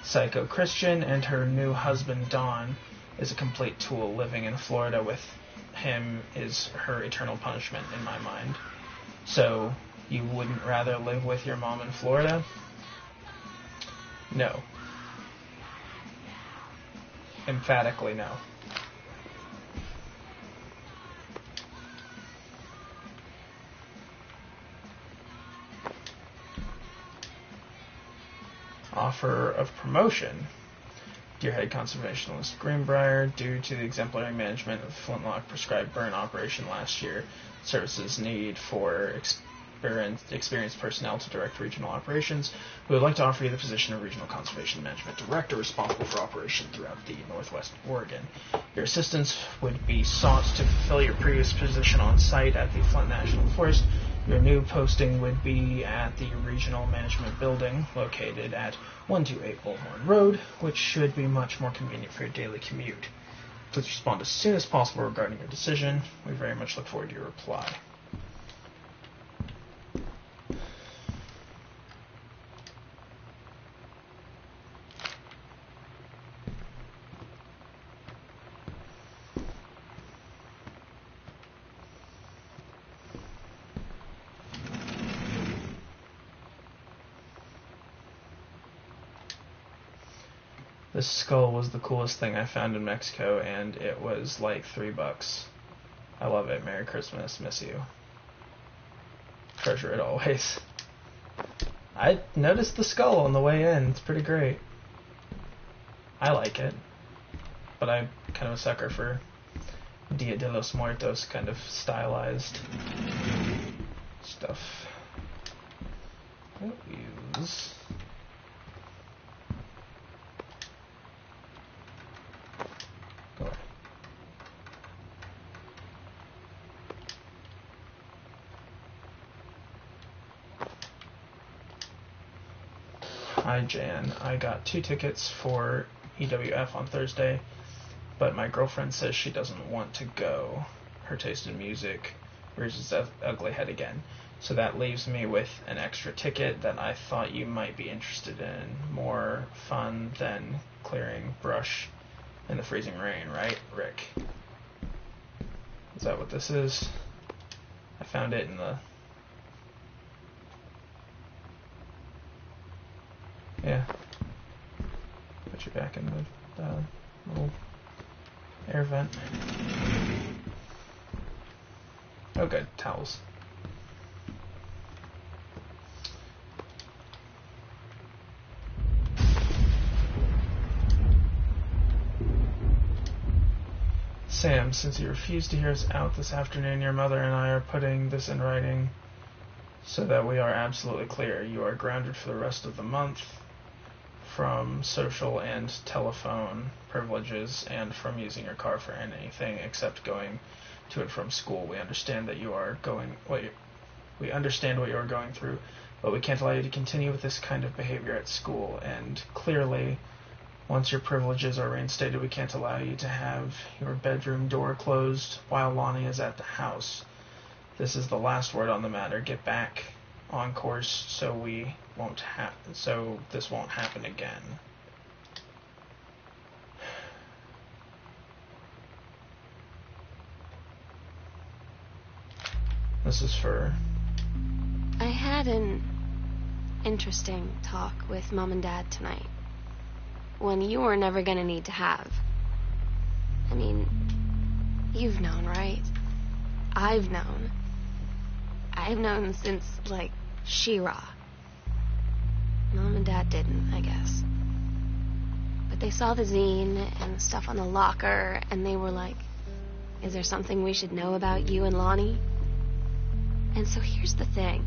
psycho-Christian, and her new husband, Don, is a complete tool. Living in Florida with him is her eternal punishment in my mind. So, you wouldn't rather live with your mom in Florida? No. Emphatically no. Offer of promotion. Deer Head Conservationist Greenbrier, due to the exemplary management of Flintlock prescribed burn operation last year, services need for experienced personnel to direct regional operations. We would like to offer you the position of Regional Conservation Management Director, responsible for operation throughout the Northwest Oregon. Your assistance would be sought to fulfill your previous position on site at the Flint National Forest. Your new posting would be at the Regional Management Building, located at 128 Bullhorn Road, which should be much more convenient for your daily commute. Please respond as soon as possible regarding your decision. We very much look forward to your reply. This skull was the coolest thing I found in Mexico, and it was like $3. I love it. Merry Christmas. Miss you. Treasure it always. I noticed the skull on the way in. It's pretty great. I like it. But I'm kind of a sucker for Dia de los Muertos kind of stylized stuff. Don't use... Hi Jan, I got 2 tickets for EWF on Thursday, but my girlfriend says she doesn't want to go. Her taste in music rears its ugly head again. So that leaves me with an extra ticket that I thought you might be interested in. More fun than clearing brush in the freezing rain, right, Rick? Is that what this is? I found it in the... Yeah. Put you back in the little air vent. Oh, good. Towels. Sam, since you refused to hear us out this afternoon, your mother and I are putting this in writing so that we are absolutely clear. You are grounded for the rest of the month from social and telephone privileges and from using your car for anything except going to and from school. We understand that you are we understand what you are going through, but we can't allow you to continue with this kind of behavior at school, and clearly, once your privileges are reinstated, we can't allow you to have your bedroom door closed while Lonnie is at the house. This is the last word on the matter. Get back on course so this won't happen again. This is for... I had an interesting talk with Mom and Dad tonight. One you were never gonna need to have. I mean, you've known, right? I've known. I've known since, like, She-Ra. Mom and Dad didn't, I guess. But they saw the zine and the stuff on the locker, and they were like, is there something we should know about you and Lonnie? And so here's the thing.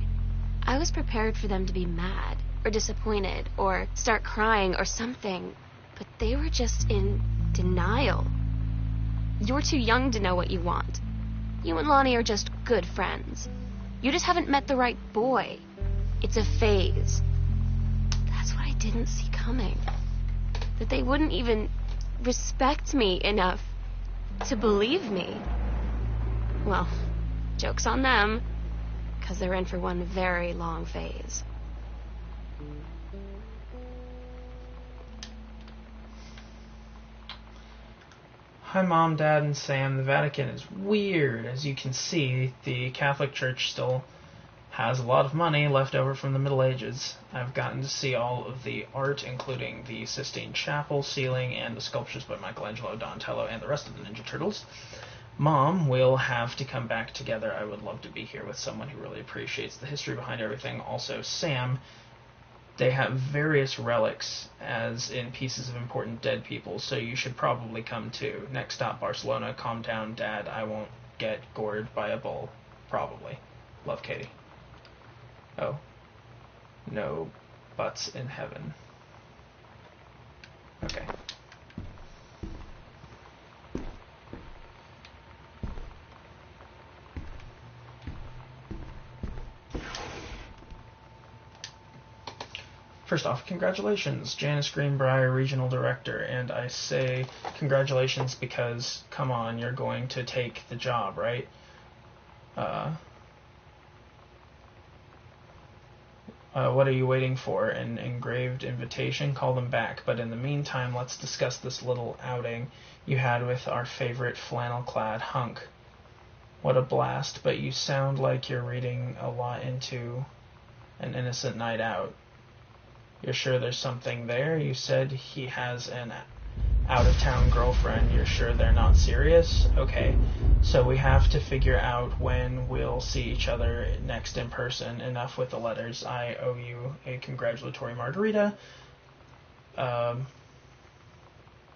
I was prepared for them to be mad, or disappointed, or start crying, or something. But they were just in denial. You're too young to know what you want. You and Lonnie are just good friends. You just haven't met the right boy. It's a phase. That's what I didn't see coming. That they wouldn't even respect me enough to believe me. Well, joke's on them, because they're in for one very long phase. Hi, Mom, Dad, and Sam. The Vatican is weird. As you can see, the Catholic Church still has a lot of money left over from the Middle Ages. I've gotten to see all of the art, including the Sistine Chapel ceiling and the sculptures by Michelangelo, Donatello, and the rest of the Ninja Turtles. Mom, we'll have to come back together. I would love to be here with someone who really appreciates the history behind everything. Also, Sam, they have various relics, as in pieces of important dead people, so you should probably come too. Next stop, Barcelona. Calm down, Dad. I won't get gored by a bull. Probably. Love, Katie. Oh. No butts in heaven. Okay. First off, congratulations, Janice Greenbrier, Regional Director, and I say congratulations because, come on, you're going to take the job, right? What are you waiting for? An engraved invitation? Call them back. But in the meantime, let's discuss this little outing you had with our favorite flannel-clad hunk. What a blast, but you sound like you're reading a lot into An Innocent Night Out. You're sure there's something there? You said he has an out-of-town girlfriend. You're sure they're not serious? Okay, so we have to figure out when we'll see each other next in person. Enough with the letters. I owe you a congratulatory margarita.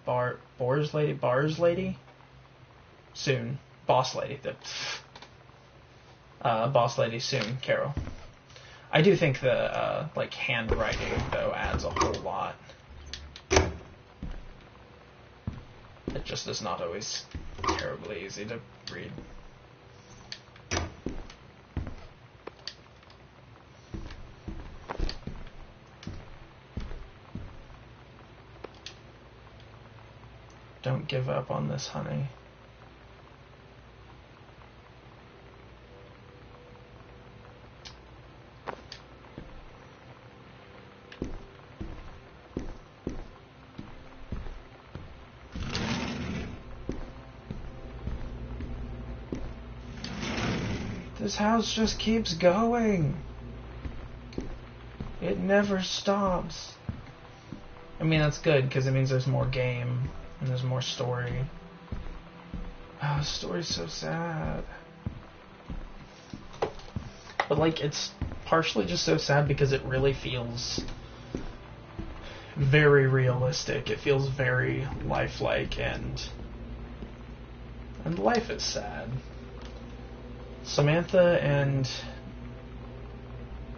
Bars lady? Soon. Boss lady. Boss lady soon, Carol. I do think the, handwriting, though, adds a whole lot. It just is not always terribly easy to read. Don't give up on this, honey. This house just keeps going. It never stops. I mean, that's good, because it means there's more game, and there's more story. Oh, the story's so sad. But, like, it's partially just so sad because it really feels very realistic. It feels very lifelike, and life is sad. Samantha and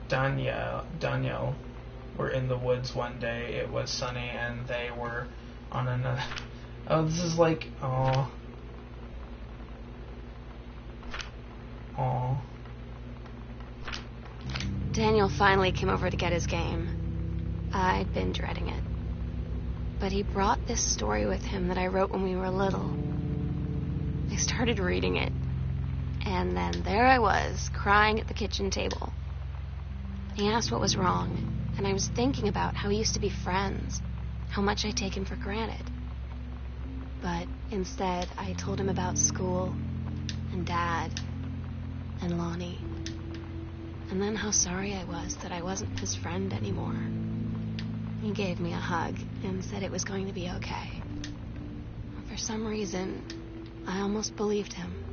Danielle were in the woods one day. It was sunny, and they were on another... Oh, this is like... Aww. Aww. Daniel finally came over to get his game. I'd been dreading it. But he brought this story with him that I wrote when we were little. I started reading it, and then there I was, crying at the kitchen table. He asked what was wrong, and I was thinking about how we used to be friends, how much I take him for granted. But instead, I told him about school, and Dad, and Lonnie. And then how sorry I was that I wasn't his friend anymore. He gave me a hug and said it was going to be okay. For some reason, I almost believed him.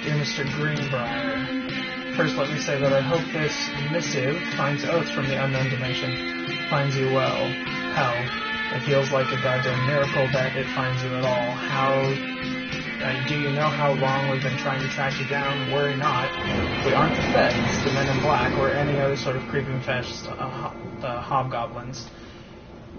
Dear Mr. Greenbrier, first let me say that I hope this missive finds oaths from the unknown dimension. Finds you well. Hell, it feels like a goddamn miracle that it finds you at all. Do you know how long we've been trying to track you down? Worry not. We aren't the feds, the men in black, or any other sort of creeping fest, the hobgoblins.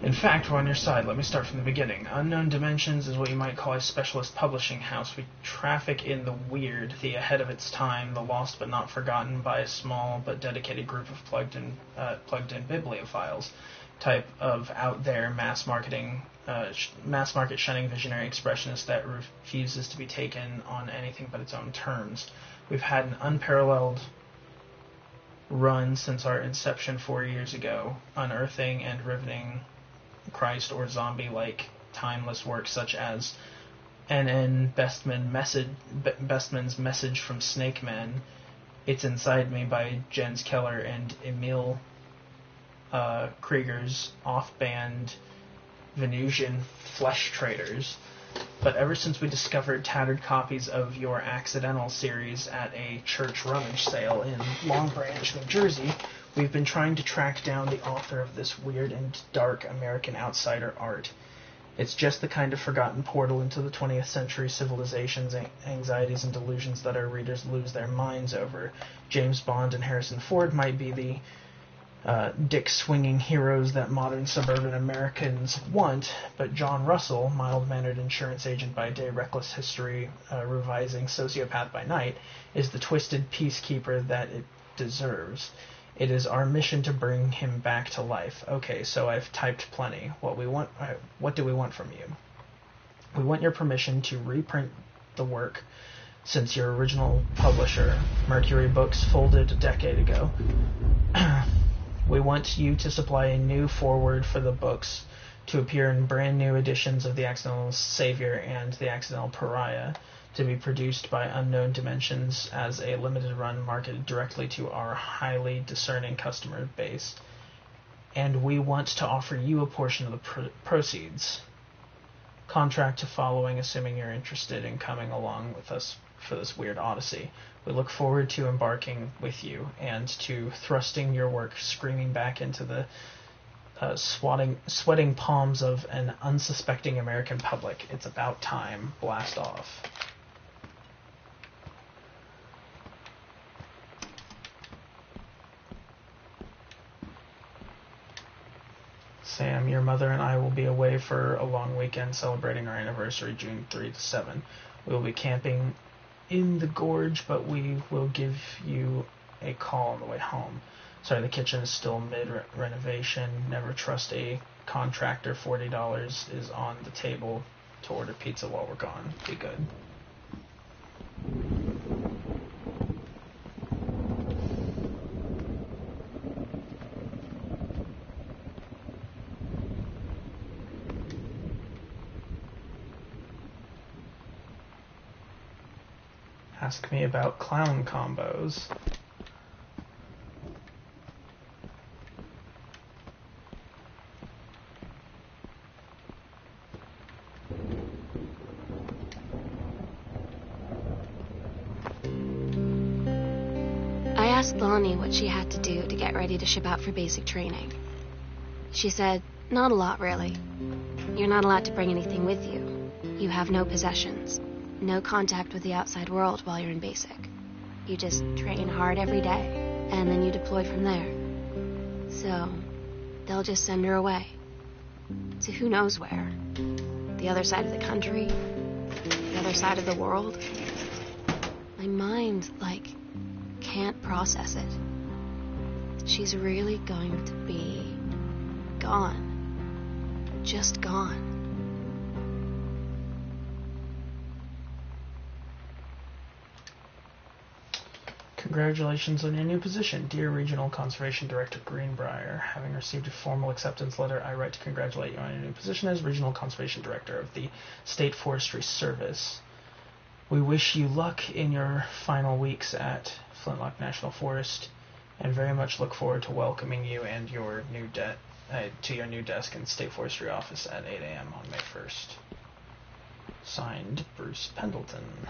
In fact, we're on your side. Let me start from the beginning. Unknown Dimensions is what you might call a specialist publishing house. We traffic in the weird, the ahead of its time, the lost but not forgotten by a small but dedicated group of plugged-in bibliophiles, type of out-there mass market shunning visionary expressionist that refuses to be taken on anything but its own terms. We've had an unparalleled run since our inception 4 years ago, unearthing and riveting Christ or zombie-like timeless works such as N.N. Bestman's Message from Snake Men, It's Inside Me by Jens Keller, and Emil Krieger's off-band Venusian Flesh Traders. But ever since we discovered tattered copies of your Accidental series at a church rummage sale in Long Branch, New Jersey, we've been trying to track down the author of this weird and dark American outsider art. It's just the kind of forgotten portal into the 20th century civilization's anxieties and delusions that our readers lose their minds over. James Bond and Harrison Ford might be the dick-swinging heroes that modern suburban Americans want, but John Russell, mild-mannered insurance agent by day, reckless history revising sociopath by night, is the twisted peacekeeper that it deserves. It is our mission to bring him back to life. Okay, so I've typed plenty. What do we want from you? We want your permission to reprint the work since your original publisher, Mercury Books, folded a decade ago. We want you to supply a new foreword for the books to appear in brand new editions of The Accidental Savior and The Accidental Pariah, to be produced by Unknown Dimensions as a limited run marketed directly to our highly discerning customer base. And we want to offer you a portion of the proceeds. Contract to following, assuming you're interested in coming along with us for this weird odyssey. We look forward to embarking with you and to thrusting your work screaming back into the sweating palms of an unsuspecting American public. It's about time. Blast off. Sam, your mother and I will be away for a long weekend celebrating our anniversary, June 3 to 7. We will be camping in the gorge, but we will give you a call on the way home. Sorry, the kitchen is still mid-renovation. Never trust a contractor. $40 is on the table to order pizza while we're gone. Be good. Ask me about clown combos. I asked Lonnie what she had to do to get ready to ship out for basic training. She said, not a lot, really. You're not allowed to bring anything with you. You have no possessions. No contact with the outside world while you're in basic. You just train hard every day, and then you deploy from there. So, they'll just send her away. To who knows where. The other side of the country. The other side of the world. My mind, can't process it. She's really going to be gone. Just gone. Congratulations on your new position, dear Regional Conservation Director Greenbrier. Having received a formal acceptance letter, I write to congratulate you on your new position as Regional Conservation Director of the State Forestry Service. We wish you luck in your final weeks at Flintlock National Forest, and very much look forward to welcoming you and your new to your new desk in the State Forestry Office at 8 a.m. on May 1st. Signed, Bruce Pendleton.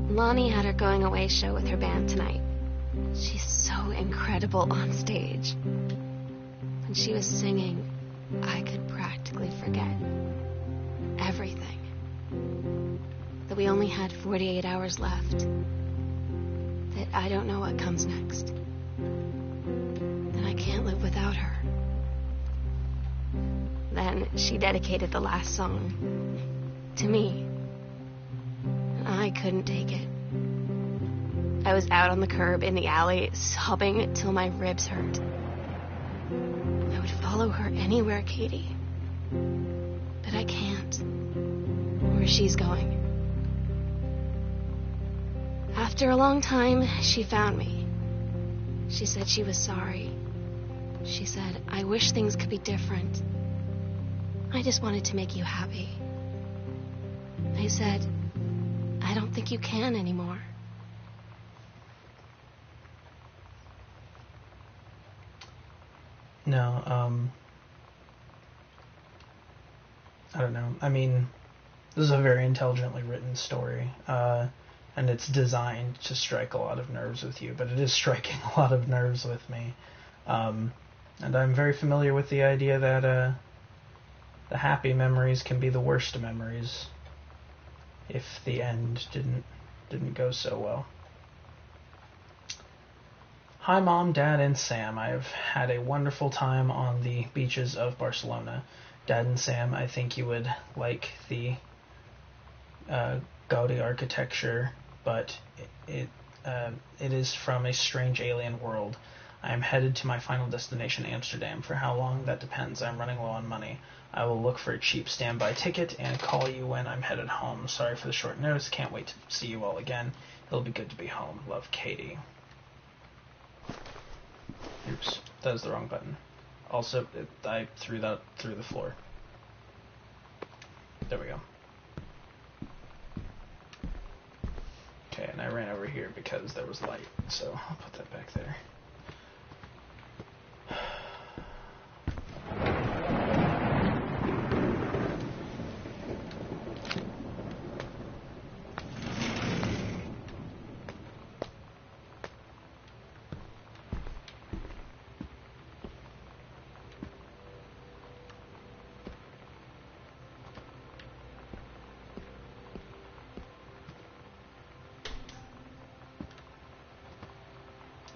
Lonnie had her going away show with her band tonight. She's so incredible on stage. When she was singing, I could practically forget everything. That we only had 48 hours left. That I don't know what comes next. That I can't live without her. Then she dedicated the last song to me. I couldn't take it. I was out on the curb in the alley, sobbing till my ribs hurt. I would follow her anywhere, Katie. But I can't. Where she's going. After a long time, she found me. She said she was sorry. She said, I wish things could be different. I just wanted to make you happy. I said, I don't think you can anymore. No, I don't know. I mean, this is a very intelligently written story, and it's designed to strike a lot of nerves with you, but it is striking a lot of nerves with me. And I'm very familiar with the idea that the happy memories can be the worst memories if the end didn't go so well. Hi, Mom, Dad, and Sam. I've had a wonderful time on the beaches of Barcelona. Dad and Sam, I think you would like the Gaudi architecture, but it is from a strange alien world. I am headed to my final destination, Amsterdam. For how long? That depends. I'm running low on money. I will look for a cheap standby ticket and call you when I'm headed home. Sorry for the short notice. Can't wait to see you all again. It'll be good to be home. Love, Katie. Oops, that was the wrong button. Also, I threw that through the floor. There we go. Okay, and I ran over here because there was light, so I'll put that back there.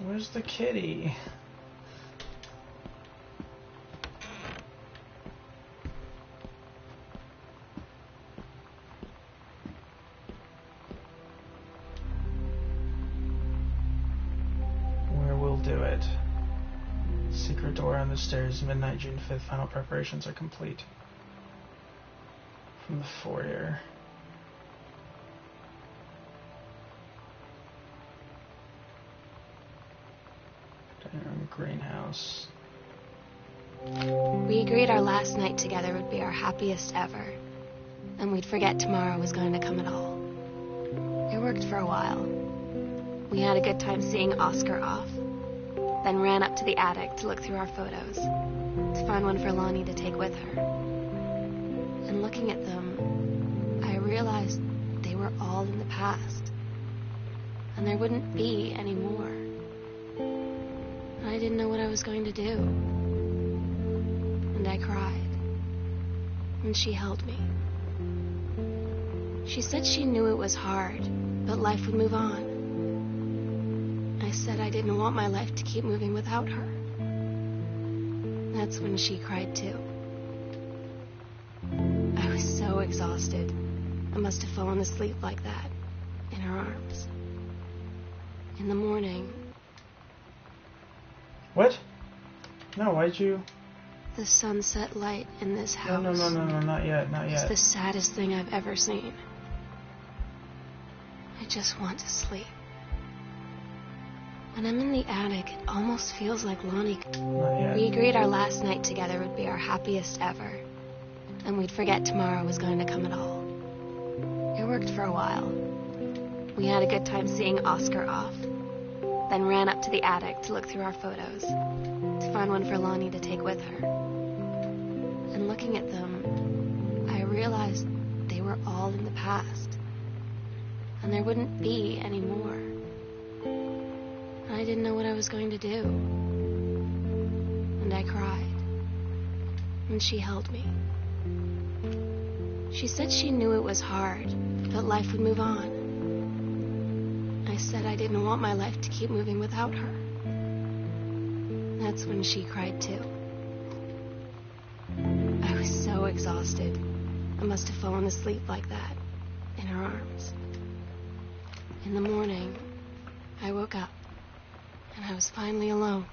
Where's the kitty? Where we'll do it. Secret door on the stairs, midnight, June 5th. Final preparations are complete. From the foyer. Dining room, greenhouse. We agreed our last night together would be our happiest ever, and we'd forget tomorrow was going to come at all. It worked for a while. We had a good time seeing Oscar off, then ran up to the attic to look through our photos, to find one for Lonnie to take with her. And looking at them, I realized they were all in the past, and there wouldn't be any more. And I didn't know what I was going to do. And I cried. And she held me. She said she knew it was hard, but life would move on. I said I didn't want my life to keep moving without her. That's when she cried too. I was so exhausted. I must have fallen asleep like that, in her arms. In the morning... What? No, why'd you... The sunset light in this house... No, not yet, not It's yet. the saddest thing I've ever seen. I just want to sleep. When I'm in the attic, it almost feels like Lonnie... Not yet. We agreed our last night together would be our happiest ever, and we'd forget tomorrow was going to come at all. It worked for a while. We had a good time seeing Oscar off, then ran up to the attic to look through our photos, to find one for Lonnie to take with her. And looking at them, I realized they were all in the past, and there wouldn't be any more. And I didn't know what I was going to do. And I cried. And she held me. She said she knew it was hard, but life would move on. I said I didn't want my life to keep moving without her. That's when she cried too. I was so exhausted. I must have fallen asleep like that, in her arms. In the morning, I woke up, and I was finally alone.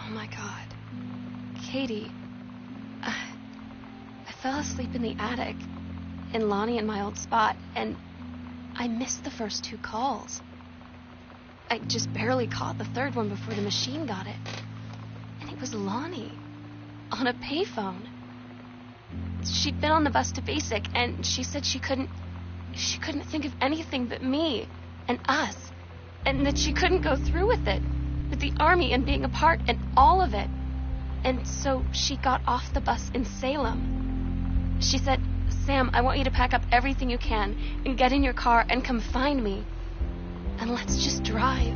Oh my God. Katie, I fell asleep in the attic, in Lonnie and my old spot, and I missed the first two calls. I just barely caught the third one before the machine got it. And it was Lonnie, on a payphone. She'd been on the bus to Basic, and she said she couldn't think of anything but me and us, and that she couldn't go through with it, with the Army and being apart and all of it. And so she got off the bus in Salem. She said, "Sam, I want you to pack up everything you can and get in your car and come find me. And let's just drive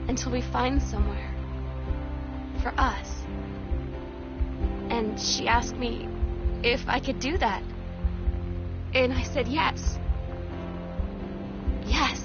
until we find somewhere for us." And she asked me if I could do that. And I said yes. Yes.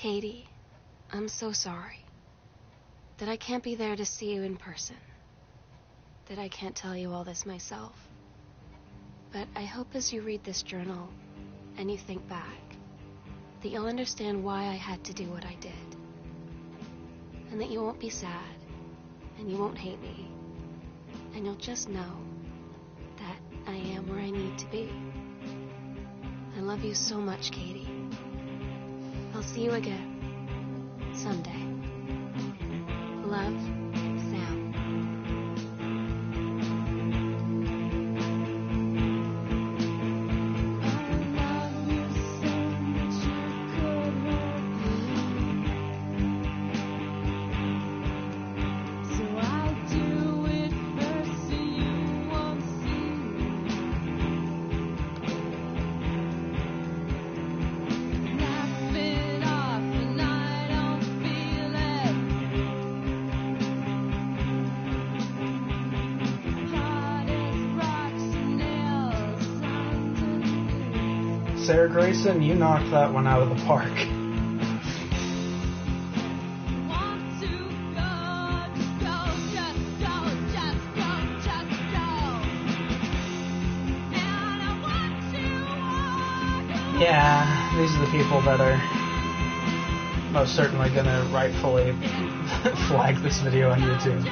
Katie, I'm so sorry that I can't be there to see you in person, that I can't tell you all this myself. But I hope as you read this journal and you think back, that you'll understand why I had to do what I did. And that you won't be sad, and you won't hate me, and you'll just know that I am where I need to be. I love you so much, Katie. I'll see you again someday. Love, Sam. Sarah Grayson, you knocked that one out of the park. Yeah, these are the people that are most certainly going to rightfully flag this video on YouTube.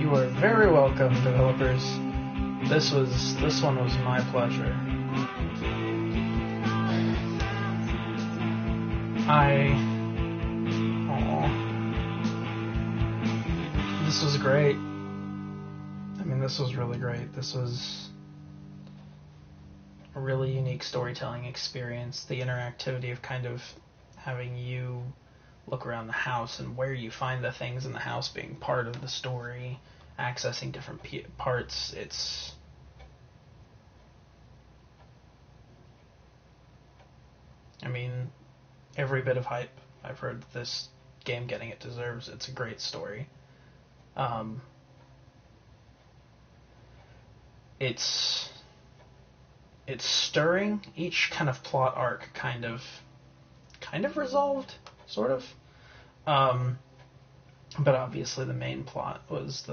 You are very welcome, developers. This one was my pleasure. This was great. I mean, this was really great. This was a really unique storytelling experience. The interactivity of kind of having you look around the house and where you find the things in the house being part of the story, accessing different parts. I mean, every bit of hype I've heard this game getting it deserves. It's a great story. It's stirring. Each kind of plot arc kind of resolved, sort of. But obviously the main plot was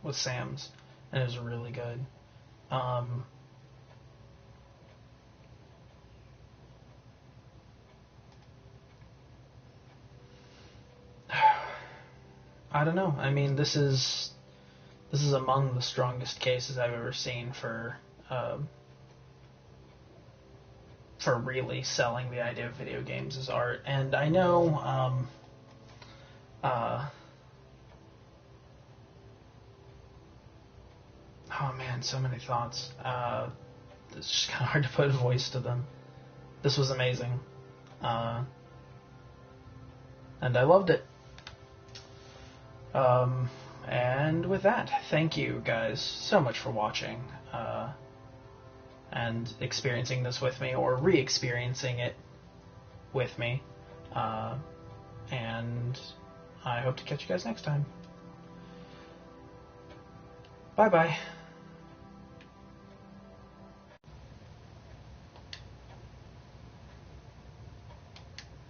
was Sam's, and it was really good. I don't know. I mean, this is among the strongest cases I've ever seen for really selling the idea of video games as art. And I know, oh man, so many thoughts. It's just kind of hard to put a voice to them. This was amazing. And I loved it. And with that, thank you guys so much for watching, and experiencing this with me, or re-experiencing it with me, and I hope to catch you guys next time. Bye-bye.